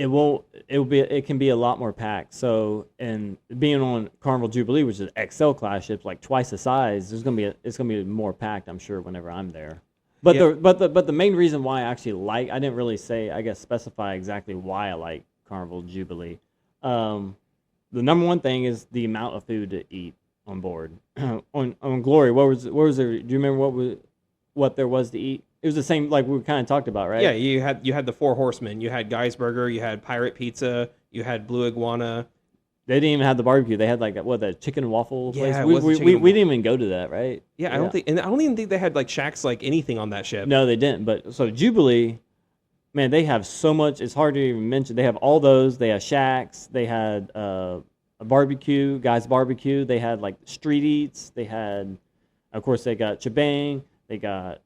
Speaker 2: It can be a lot more packed. So, and being on Carnival Jubilee, which is XL class ships, like twice the size, it's gonna be more packed, I'm sure, whenever I'm there. But the main reason why I actually I didn't really specify exactly why I like Carnival Jubilee. The number one thing is the amount of food to eat on board. on Glory, what was there? Do you remember what there was to eat? It was the same, like we kind of talked about, right?
Speaker 1: Yeah, you had the Four Horsemen. You had Guy's Burger. You had Pirate Pizza. You had Blue Iguana.
Speaker 2: They didn't even have the barbecue. They had the chicken and waffle place.
Speaker 1: Yeah,
Speaker 2: we didn't even go to that, right?
Speaker 1: Yeah, I don't even think they had like shacks like anything on that ship.
Speaker 2: No, they didn't. But so Jubilee, man, they have so much. It's hard to even mention. They have all those. They have shacks. They had a barbecue, Guy's Barbecue. They had like street eats. They had, of course, they got Chibang. They got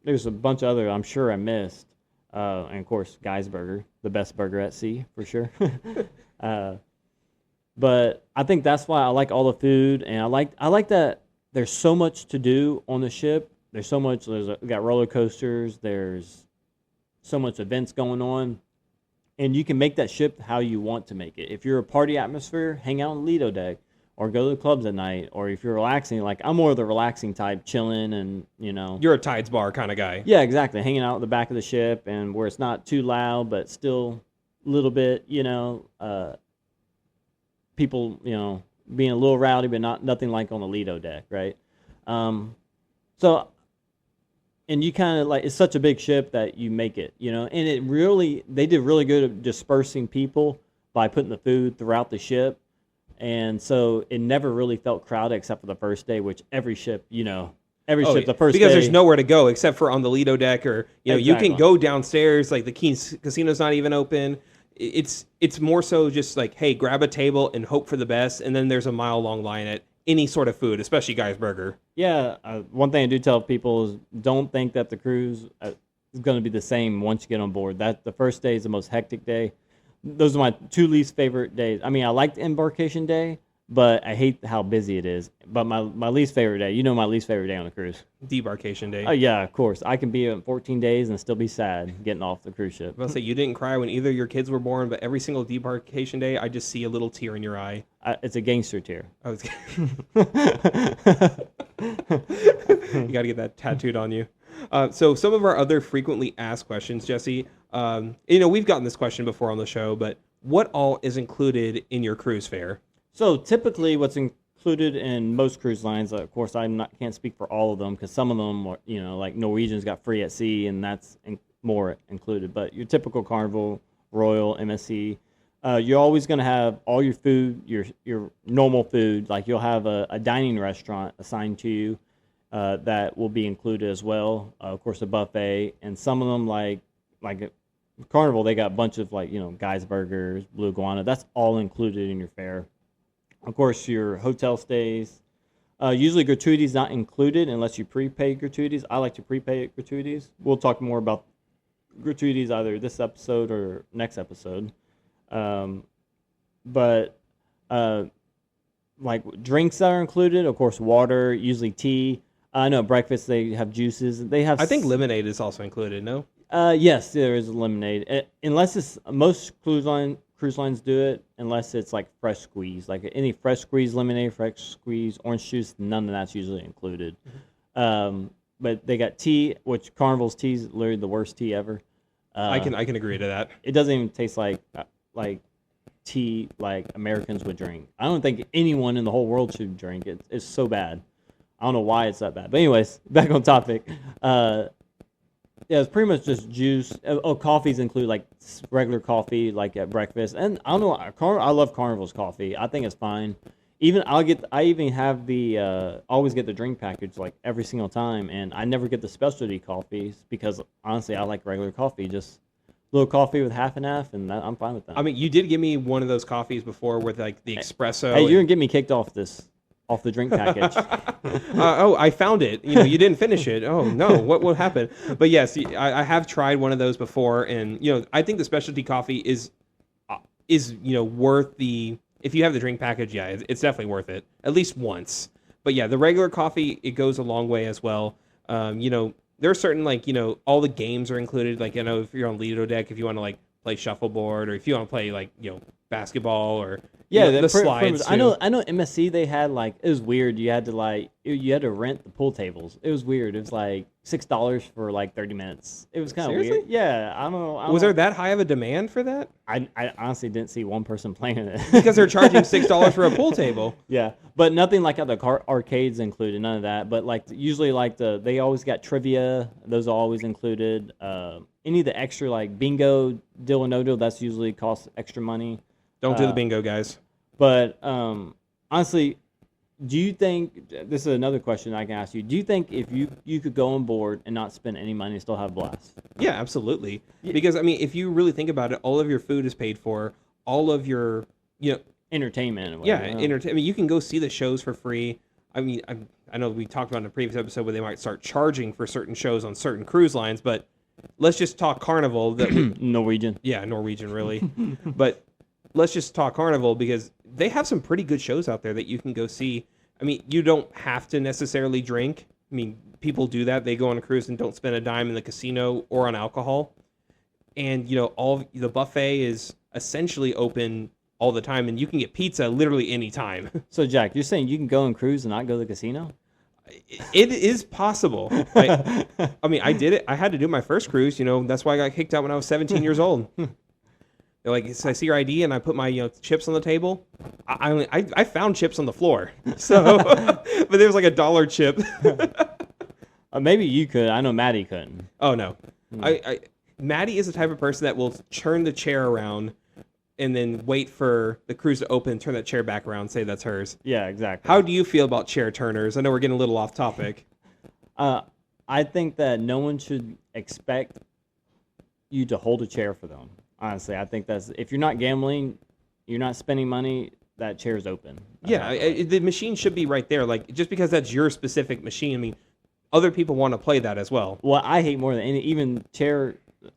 Speaker 2: There's a bunch of other I'm sure I missed. And of course, Guy's Burger, the best burger at sea for sure. But I think that's why I like all the food, and I like that there's so much to do on the ship. There's so much. We got roller coasters. There's so much events going on, and you can make that ship how you want to make it. If you're a party atmosphere, hang out on Lido deck, or go to the clubs at night, or if you're relaxing, like I'm more of the relaxing type, chilling, and
Speaker 1: You're a Tides Bar kind of guy.
Speaker 2: Yeah, exactly. Hanging out at the back of the ship, and where it's not too loud, but still a little bit, people, being a little rowdy, but nothing like on the Lido deck, right? So, and you kind of like, it's such a big ship that you make it, and they did really good at dispersing people by putting the food throughout the ship. And so it never really felt crowded except for the first day, which every ship, the first day.
Speaker 1: Because there's nowhere to go except for on the Lido deck, or,
Speaker 2: Exactly.
Speaker 1: You can go downstairs, like the casino's not even open. It's more so just like, hey, grab a table and hope for the best, and then there's a mile-long line at any sort of food, especially Guy's Burger.
Speaker 2: Yeah, one thing I do tell people is don't think that the cruise is going to be the same once you get on board. That the first day is the most hectic day. Those are my two least favorite days. I mean, I like the embarkation day, but I hate how busy it is. But my least favorite day, my least favorite day on the cruise.
Speaker 1: Debarkation day.
Speaker 2: Oh, yeah, of course. I can be in 14 days and still be sad getting off the cruise ship.
Speaker 1: I'll say you didn't cry when either your kids were born, but every single debarkation day, I just see a little tear in your eye.
Speaker 2: It's a gangster tear.
Speaker 1: You got to get that tattooed on you. So some of our other frequently asked questions, Jesse, we've gotten this question before on the show, but what all is included in your cruise fare?
Speaker 2: So typically what's included in most cruise lines, of course, can't speak for all of them because some of them, like Norwegian's got free at sea and that's more included. But your typical Carnival, Royal, MSC, you're always going to have all your food, your normal food. Like you'll have a dining restaurant assigned to you that will be included as well. Of course, a buffet, and some of them like Carnival, they got a bunch of Guy's Burgers, Blue Iguana. That's all included in your fare. Of course, your hotel stays. Usually gratuities not included unless you prepay gratuities. I like to prepay gratuities. We'll talk more about gratuities either this episode or next episode. But like drinks that are included, of course, water, usually tea. I know breakfast, they have juices. They have.
Speaker 1: I think lemonade is also included, no?
Speaker 2: Yes, there is lemonade. Unless it's most cruise lines do it, unless it's like fresh squeeze. Like any fresh squeeze lemonade, fresh squeeze orange juice, none of that's usually included. Mm-hmm. But they got tea, which Carnival's tea is literally the worst tea ever.
Speaker 1: I can agree to that.
Speaker 2: It doesn't even taste like tea like Americans would drink. I don't think anyone in the whole world should drink it. It's so bad. I don't know why it's that bad. But anyways, back on topic. Yeah, it's pretty much just juice. Coffees include like regular coffee, like at breakfast. And I don't know, I love Carnival's coffee. I think it's fine. I even have always get the drink package like every single time, and I never get the specialty coffees because honestly, I like regular coffee. Just a little coffee with half and half, and I'm fine with that.
Speaker 1: I mean, you did give me one of those coffees before with like the espresso.
Speaker 2: Hey, you're gonna get me kicked off the drink package.
Speaker 1: I found it. You didn't finish it. Oh no, what happened? But yes, I have tried one of those before, and I think the specialty coffee is worth the. If you have the drink package, yeah, it's definitely worth it at least once. But yeah, the regular coffee, it goes a long way as well. There are certain all the games are included. Like if you're on Lido deck, if you want to play shuffleboard, or if you want to play like basketball or
Speaker 2: Yeah,
Speaker 1: the slides.
Speaker 2: I know MSC they had like it was weird. You had to rent the pool tables. It was weird. It was like $6 for like 30 minutes. It was kind of weird. Yeah, I don't know.
Speaker 1: Was there that high of a demand for that?
Speaker 2: I honestly didn't see one person playing it.
Speaker 1: Because they're charging $6 for a pool table.
Speaker 2: Yeah, but nothing like the arcades included, none of that. But like usually they always got trivia. Those are always included. Any of the extra like bingo, deal or no deal, that's usually costs extra money.
Speaker 1: Don't do the bingo, guys.
Speaker 2: But honestly, do you think, this is another question I can ask you, do you think if you could go on board and not spend any money and still have a blast?
Speaker 1: Yeah, absolutely. Because, I mean, if you really think about it, all of your food is paid for, all of your,
Speaker 2: entertainment.
Speaker 1: Entertainment. I mean, you can go see the shows for free. I mean, I know we talked about in a previous episode where they might start charging for certain shows on certain cruise lines, but let's just talk Carnival.
Speaker 2: Norwegian.
Speaker 1: Yeah, Norwegian, really. But let's just talk Carnival because they have some pretty good shows out there that you can go see. I mean, you don't have to necessarily drink. I mean, people do that. They go on a cruise and don't spend a dime in the casino or on alcohol. And, all the buffet is essentially open all the time, and you can get pizza literally any time.
Speaker 2: So, Jack, you're saying you can go on cruise and not go to the casino?
Speaker 1: It is possible. I mean, I did it. I had to do my first cruise. That's why I got kicked out when I was 17 years old. They're like, so I see your ID, and I put my chips on the table. I found chips on the floor, so but there was like $1 chip.
Speaker 2: Maybe you could. I know Maddie couldn't.
Speaker 1: Oh no, Maddie is the type of person that will turn the chair around and then wait for the cruise to open, turn that chair back around, and say that's hers.
Speaker 2: Yeah, exactly.
Speaker 1: How do you feel about chair turners? I know we're getting a little off topic.
Speaker 2: I think that no one should expect you to hold a chair for them. Honestly, I think if you're not gambling, you're not spending money, that chair's open.
Speaker 1: The machine should be right there. Like, just because that's your specific machine, I mean, other people want to play that as well.
Speaker 2: What I hate more than even chair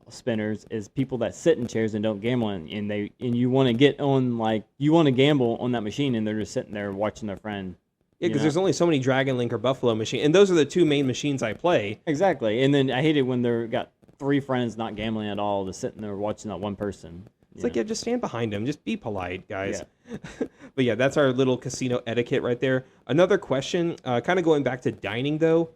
Speaker 2: spinners is people that sit in chairs and don't gamble, and you want to get on, like, you want to gamble on that machine, and they're just sitting there watching their friend.
Speaker 1: Yeah, because there's only so many Dragon Link or Buffalo machine, and those are the two main machines I play.
Speaker 2: Exactly, and then I hate it when they're got 3 friends not gambling at all, just sitting there watching that one person.
Speaker 1: It's like, just stand behind him. Just be polite, guys. Yeah. But yeah, that's our little casino etiquette right there. Another question, kind of going back to dining, though.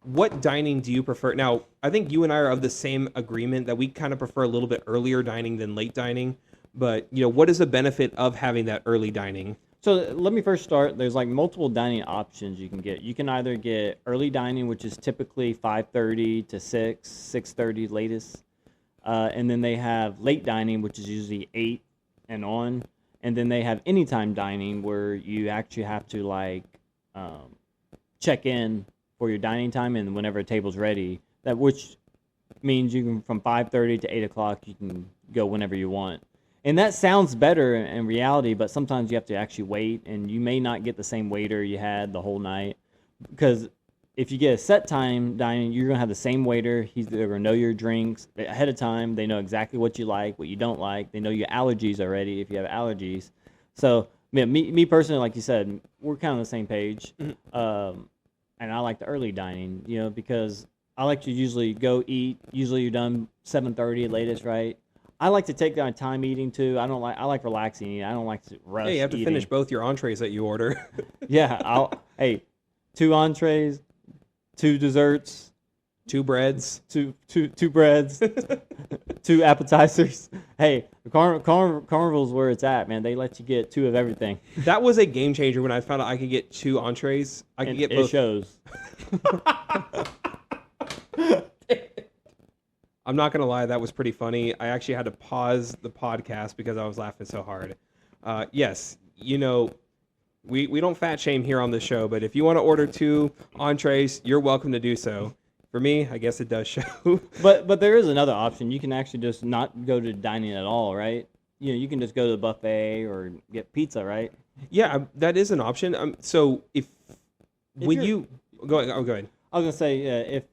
Speaker 1: What dining do you prefer? Now, I think you and I are of the same agreement that we kind of prefer a little bit earlier dining than late dining. But, what is the benefit of having that early dining?
Speaker 2: So let me first start. There's like multiple dining options you can get. You can either get early dining, which is typically 5:30 to 6:30 latest. And then they have late dining, which is usually 8 and on. And then they have anytime dining where you actually have to check in for your dining time and whenever a table's ready. Which means you can, from 5:30 to 8 o'clock, you can go whenever you want. And that sounds better in reality, but sometimes you have to actually wait, and you may not get the same waiter you had the whole night. Because if you get a set time dining, you're going to have the same waiter. They're going to know your drinks ahead of time. They know exactly what you like, what you don't like. They know your allergies already if you have allergies. So me personally, like you said, we're kind of on the same page. And I like the early dining, because I like to usually go eat. Usually you're done 7:30 at latest, right? I like to take my time eating too. I like relaxing eating. I don't like to rush.
Speaker 1: Yeah, you have to
Speaker 2: eating.
Speaker 1: finish both your entrees that you order.
Speaker 2: Yeah, 2 entrees, 2 desserts,
Speaker 1: 2 breads,
Speaker 2: 2 breads, 2 appetizers. Hey, Carnival's where it's at, man. They let you get 2 of everything.
Speaker 1: That was a game changer when I found out I could get 2 entrees. I could get both.
Speaker 2: It shows.
Speaker 1: I'm not going to lie, that was pretty funny. I actually had to pause the podcast because I was laughing so hard. Yes, we don't fat shame here on the show, but if you want to order 2 entrees, you're welcome to do so. For me, I guess it does show.
Speaker 2: But there is another option. You can actually just not go to dining at all, right? You can just go to the buffet or get pizza, right?
Speaker 1: Yeah, that is an option. So go ahead.
Speaker 2: I was gonna say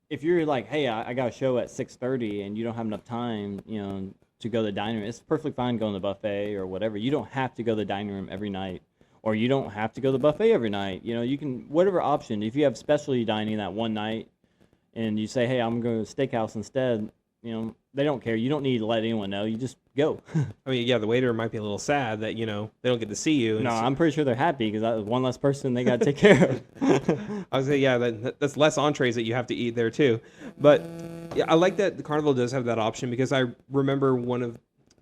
Speaker 2: if you're like, hey, I got a show at 6:30 and you don't have enough time, to go to the dining room, it's perfectly fine going to the buffet or whatever. You don't have to go to the dining room every night, or you don't have to go to the buffet every night. You can, whatever option. If you have specialty dining that one night and you say, hey, I'm going to steakhouse instead, they don't care. You don't need to let anyone know. You just go.
Speaker 1: I mean, yeah, the waiter might be a little sad that, they don't get to see you.
Speaker 2: No, I'm pretty sure they're happy because that was one less person they got to take care of.
Speaker 1: I was saying, yeah, that's less entrees that you have to eat there too. But yeah, I like that the Carnival does have that option because I remember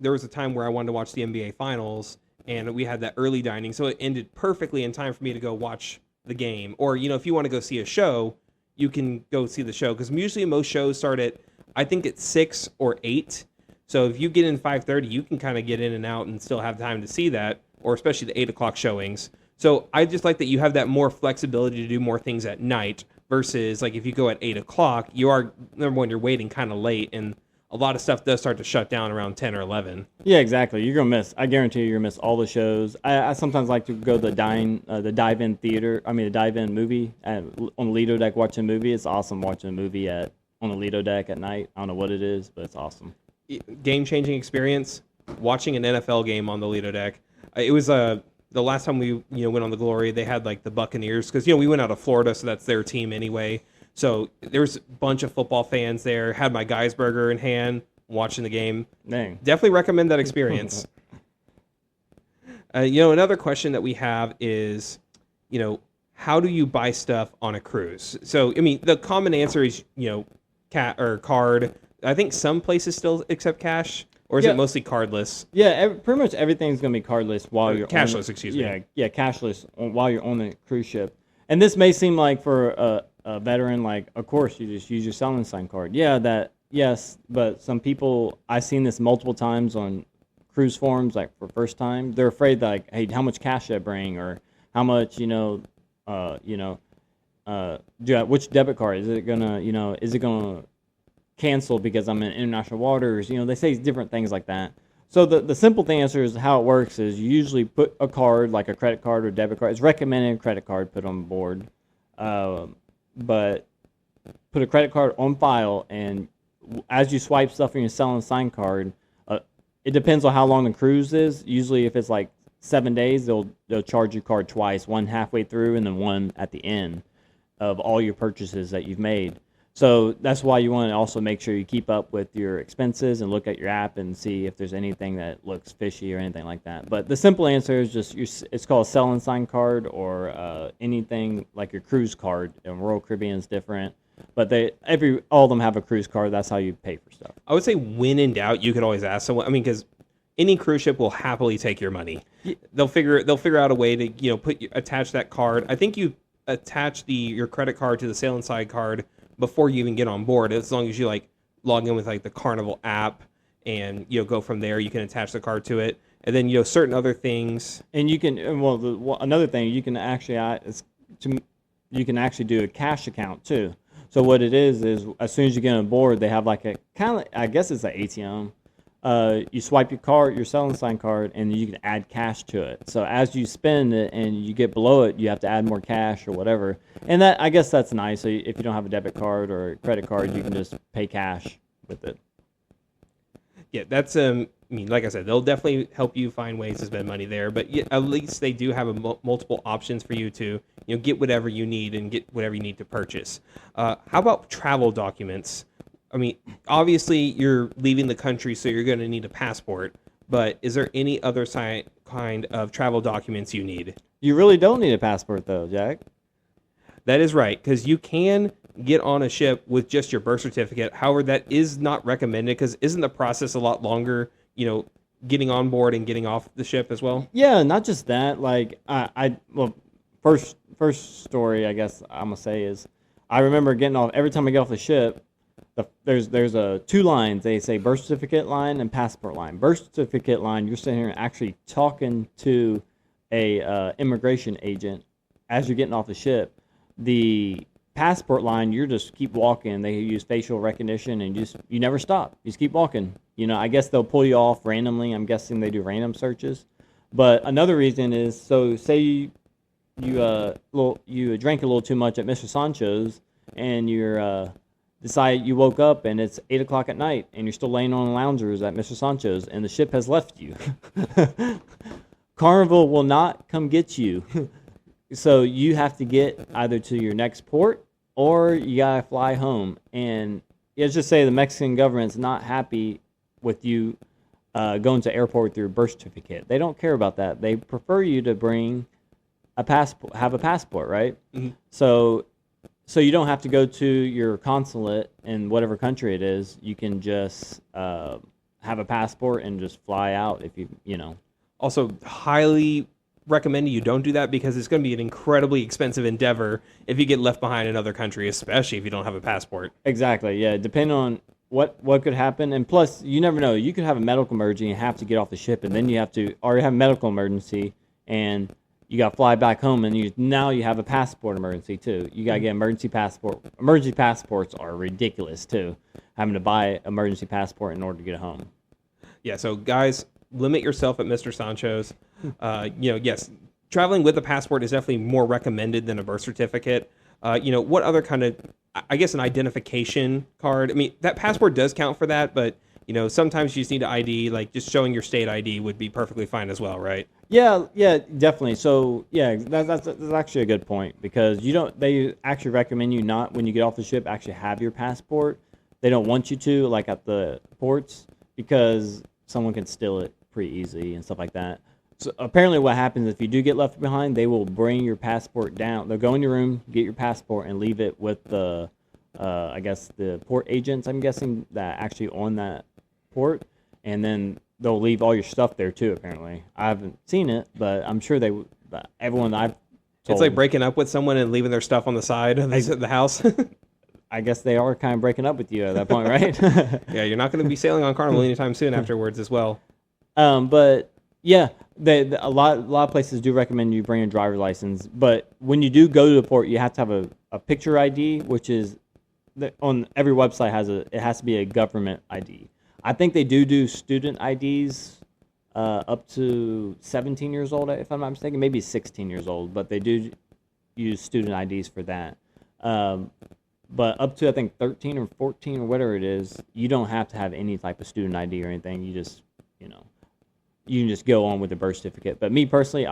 Speaker 1: there was a time where I wanted to watch the NBA Finals and we had that early dining, so it ended perfectly in time for me to go watch the game. Or, if you want to go see a show, you can go see the show because usually most shows start at, I think it's 6 or 8. So if you get in 5:30, you can kind of get in and out and still have time to see that, or especially the 8 o'clock showings. So I just like that you have that more flexibility to do more things at night versus like if you go at 8 o'clock, number one, you're waiting kind of late, and a lot of stuff does start to shut down around 10 or 11.
Speaker 2: Yeah, exactly. You're gonna miss. I guarantee you're gonna miss all the shows. I sometimes like to go to the dive-in theater. I mean, the dive-in movie on the Lido deck watching a movie. It's awesome watching a movie on the Lido deck at night. I don't know what it is, but it's awesome.
Speaker 1: Game-changing experience watching an NFL game on the Lido deck. It was the last time we went on the Glory. They had like the Buccaneers because we went out of Florida, so that's their team anyway. So there was a bunch of football fans there. Had my Geisberger in hand, watching the game.
Speaker 2: Dang.
Speaker 1: Definitely recommend that experience. Another question that we have is, how do you buy stuff on a cruise? So, I mean, the common answer is, card. I think some places still accept cash, or is it mostly cardless?
Speaker 2: Yeah, pretty much everything's going to be cardless while you're
Speaker 1: cashless. Excuse me.
Speaker 2: Yeah, cashless while you're on the cruise ship. And this may seem like for a veteran, like, of course, you just use your selling sign card. Yeah, yes, but some people, I've seen this multiple times on cruise forums, like for first time. They're afraid that, like, hey, how much cash should I bring, or how much, which debit card is it gonna cancel because I'm in international waters? They say different things like that. So the simple thing answer is how it works is you usually put a card, like a credit card or debit card. It's recommended credit card put on board, but put a credit card on file, and as you swipe stuff on your selling sign card, it depends on how long the cruise is. Usually, if it's like 7 days, they'll charge your card twice, one halfway through and then one at the end of all your purchases that you've made. So that's why you want to also make sure you keep up with your expenses and look at your app and see if there's anything that looks fishy or anything like that. But the simple answer is just it's called a sell and sign card, or anything like your cruise card. And Royal Caribbean is different, but all of them have a cruise card. That's how you pay for stuff.
Speaker 1: I would say when in doubt, you could always ask someone. I mean, because any cruise ship will happily take your money. They'll figure out a way to attach that card. I think you attach your credit card to the sail and side card before you even get on board, as long as you log in with the Carnival app and go from there. You can attach the card to it, and then certain other things. And you can
Speaker 2: another thing you can actually you can actually do a cash account too. So what it is as soon as you get on board, they have like a kind of, I guess it's an ATM. You swipe your selling sign card, and you can add cash to it. So as you spend it and you get below it, you have to add more cash or whatever. And I guess that's nice. So if you don't have a debit card or a credit card, you can just pay cash with it.
Speaker 1: Yeah, that's like I said, they'll definitely help you find ways to spend money there. But at least they do have multiple options for you to get whatever you need and get whatever you need to purchase. How about travel documents? I mean, obviously you're leaving the country, so you're going to need a passport. But is there any other kind of travel documents you need?
Speaker 2: You really don't need a passport, though, Jack.
Speaker 1: That is right, because you can get on a ship with just your birth certificate. However, that is not recommended, because isn't the process a lot longer, getting on board and getting off the ship as well?
Speaker 2: Yeah, not just that. Like, first story, I guess I'm going to say is, I remember getting off, every time I get off the ship, there's two lines. They say birth certificate line and passport line. Birth certificate line, you're sitting here actually talking to a immigration agent as you're getting off the ship. The passport line, you just keep walking. They use facial recognition, and you never stop. You just keep walking. I guess they'll pull you off randomly. I'm guessing they do random searches. But another reason is, so say you drank a little too much at Mr. Sancho's, and you woke up and it's 8 o'clock at night, and you're still laying on the loungers at Mr. Sancho's, and the ship has left you. Carnival will not come get you. So you have to get either to your next port, or you gotta fly home. And let's just say the Mexican government's not happy with you going to airport with your birth certificate. They don't care about that. They prefer you to bring a passport, have a passport, right? Mm-hmm. So you don't have to go to your consulate in whatever country it is. You can just have a passport and just fly out if you know.
Speaker 1: Also, highly recommend you don't do that because it's going to be an incredibly expensive endeavor if you get left behind in another country, especially if you don't have a passport.
Speaker 2: Exactly, yeah. Depending on what could happen, and plus, you never know. You could have a medical emergency and have to get off the ship, and then you have to, or you have a medical emergency, and you got to fly back home, and now you have a passport emergency, too. You got to get an emergency passport. Emergency passports are ridiculous, too, having to buy an emergency passport in order to get home.
Speaker 1: Yeah, so guys, limit yourself at Mr. Sancho's. Yes, traveling with a passport is definitely more recommended than a birth certificate. What other kind of, I guess, an identification card? I mean, that passport does count for that, but, sometimes you just need an ID, like just showing your state ID would be perfectly fine as well, right?
Speaker 2: Yeah, definitely. So, yeah, that's actually a good point because they actually recommend you not, when you get off the ship, actually have your passport. They don't want you to, like at the ports, because someone can steal it pretty easy and stuff like that. So apparently what happens if you do get left behind, they will bring your passport down. They'll go in your room, get your passport, and leave it with the, I guess, the port agents, I'm guessing, that actually on that port. And then they'll leave all your stuff there, too, apparently. I haven't seen it, but I'm sure everyone I've told.
Speaker 1: It's like breaking up with someone and leaving their stuff on the side of the house.
Speaker 2: I guess they are kind of breaking up with you at that point, right?
Speaker 1: Yeah, you're not going to be sailing on Carnival anytime soon afterwards as well.
Speaker 2: But yeah, a lot of places do recommend you bring a driver's license. But when you do go to the port, you have to have a picture ID, which is on every website it has to be a government ID. I think they do student IDs up to 17 years old, if I'm not mistaken, maybe 16 years old. But they do use student IDs for that. But up to, I think, 13 or 14 or whatever it is, you don't have to have any type of student ID or anything. You just, you can just go on with the birth certificate. But me personally,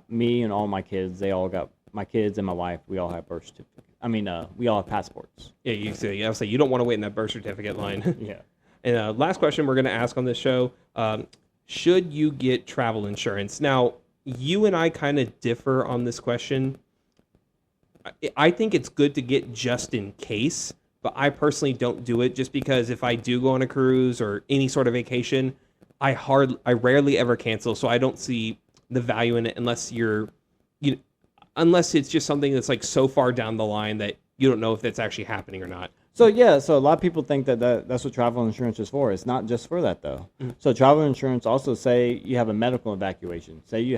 Speaker 2: me and all my kids, my kids and my wife, we all have birth certificates. I mean, we all have passports.
Speaker 1: Yeah, you don't want to wait in that birth certificate line.
Speaker 2: Yeah.
Speaker 1: And last question we're going to ask on this show, should you get travel insurance? Now, you and I kind of differ on this question. I think it's good to get just in case, but I personally don't do it just because if I do go on a cruise or any sort of vacation, I rarely ever cancel, so I don't see the value in it unless unless it's just something that's like so far down the line that you don't know if that's actually happening or not.
Speaker 2: So yeah, so a lot of people think that's what travel insurance is for. It's not just for that though. Mm-hmm. So travel insurance also, say you have a medical evacuation, say your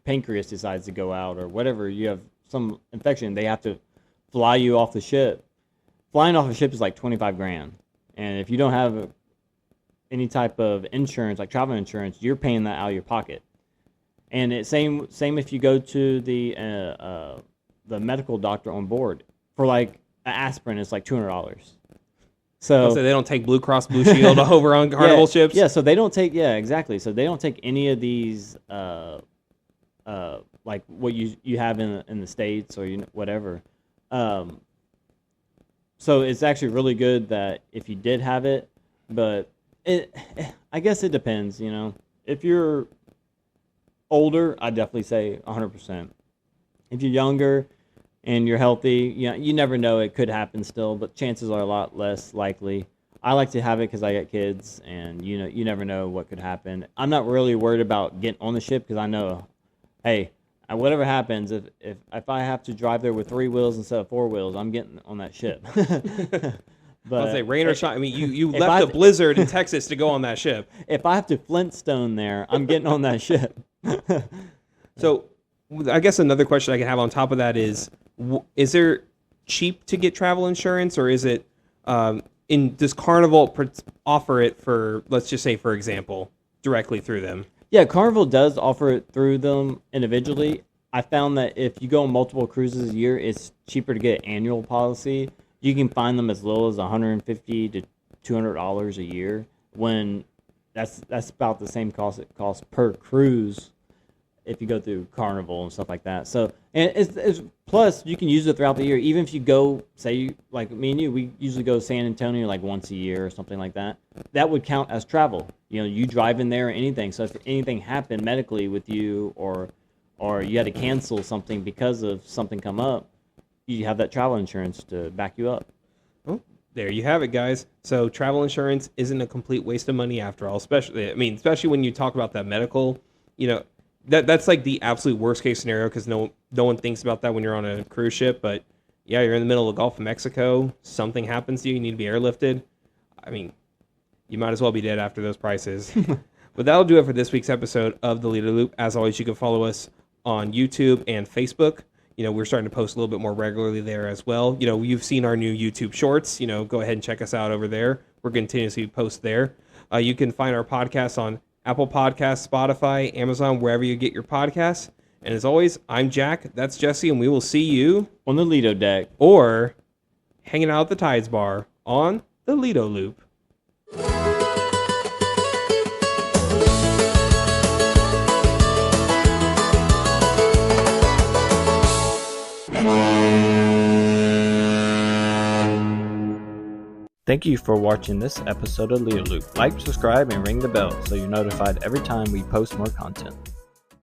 Speaker 2: pancreas decides to go out or whatever, you have some infection, they have to fly you off the ship. Flying off a ship is like $25,000. And if you don't have any type of insurance, like travel insurance, you're paying that out of your pocket. And it's same if you go to the medical doctor on board. For like an aspirin, it's like $200. So
Speaker 1: they don't take Blue Cross Blue Shield over on Carnival ships?
Speaker 2: Yeah, so they don't take, exactly. So they don't take any of these like what you have in the States or whatever. So it's actually really good that if you did have it, but I guess it depends, If you're older, I'd definitely say 100%. If you're younger and you're healthy, you never know, it could happen still, but chances are a lot less likely. I like to have it because I got kids, and you never know what could happen. I'm not really worried about getting on the ship because I know, hey, whatever happens, if I have to drive there with 3 wheels instead of 4 wheels, I'm getting on that ship. But
Speaker 1: I'll say rain or shine. I mean, you left a blizzard in Texas to go on that ship.
Speaker 2: If I have to Flintstone there, I'm getting on that ship.
Speaker 1: So, I guess another question I can have on top of that is there cheap to get travel insurance, or is it does Carnival offer it for, let's just say, for example, directly through them?
Speaker 2: Yeah, Carnival does offer it through them individually. I found that if you go on multiple cruises a year, it's cheaper to get an annual policy. You can find them as low as $150 to $200 a year, when that's about the same cost it costs per cruise if you go through Carnival and stuff like that. So And it's plus you can use it throughout the year. Even if you go, say, like me and you, we usually go to San Antonio like once a year or something like that. That would count as travel. You know, you drive in there or anything. So if anything happened medically with you, or you had to cancel something because of something come up, you have that travel insurance to back you up.
Speaker 1: Well, there you have it, guys. So travel insurance isn't a complete waste of money after all. Especially when you talk about that medical, you know. That's like the absolute worst case scenario, because no one thinks about that when you're on a cruise ship. But yeah, you're in the middle of the Gulf of Mexico, something happens to you, you need to be airlifted. I mean, you might as well be dead after those prices. But that'll do it for this week's episode of the Lido Loop. As always, you can follow us on YouTube and Facebook. You know, we're starting to post a little bit more regularly there as well. You know, you've seen our new YouTube shorts. You know, go ahead and check us out over there. We're continuously post there. You can find our podcast on Apple Podcasts, Spotify, Amazon, wherever you get your podcasts. And as always, I'm Jack, that's Jesse, and we will see you
Speaker 2: on the Lido deck
Speaker 1: or hanging out at the Tides Bar on the Lido Loop.
Speaker 2: Thank you for watching this episode of Lido Loop. Like, subscribe, and ring the bell so you're notified every time we post more content.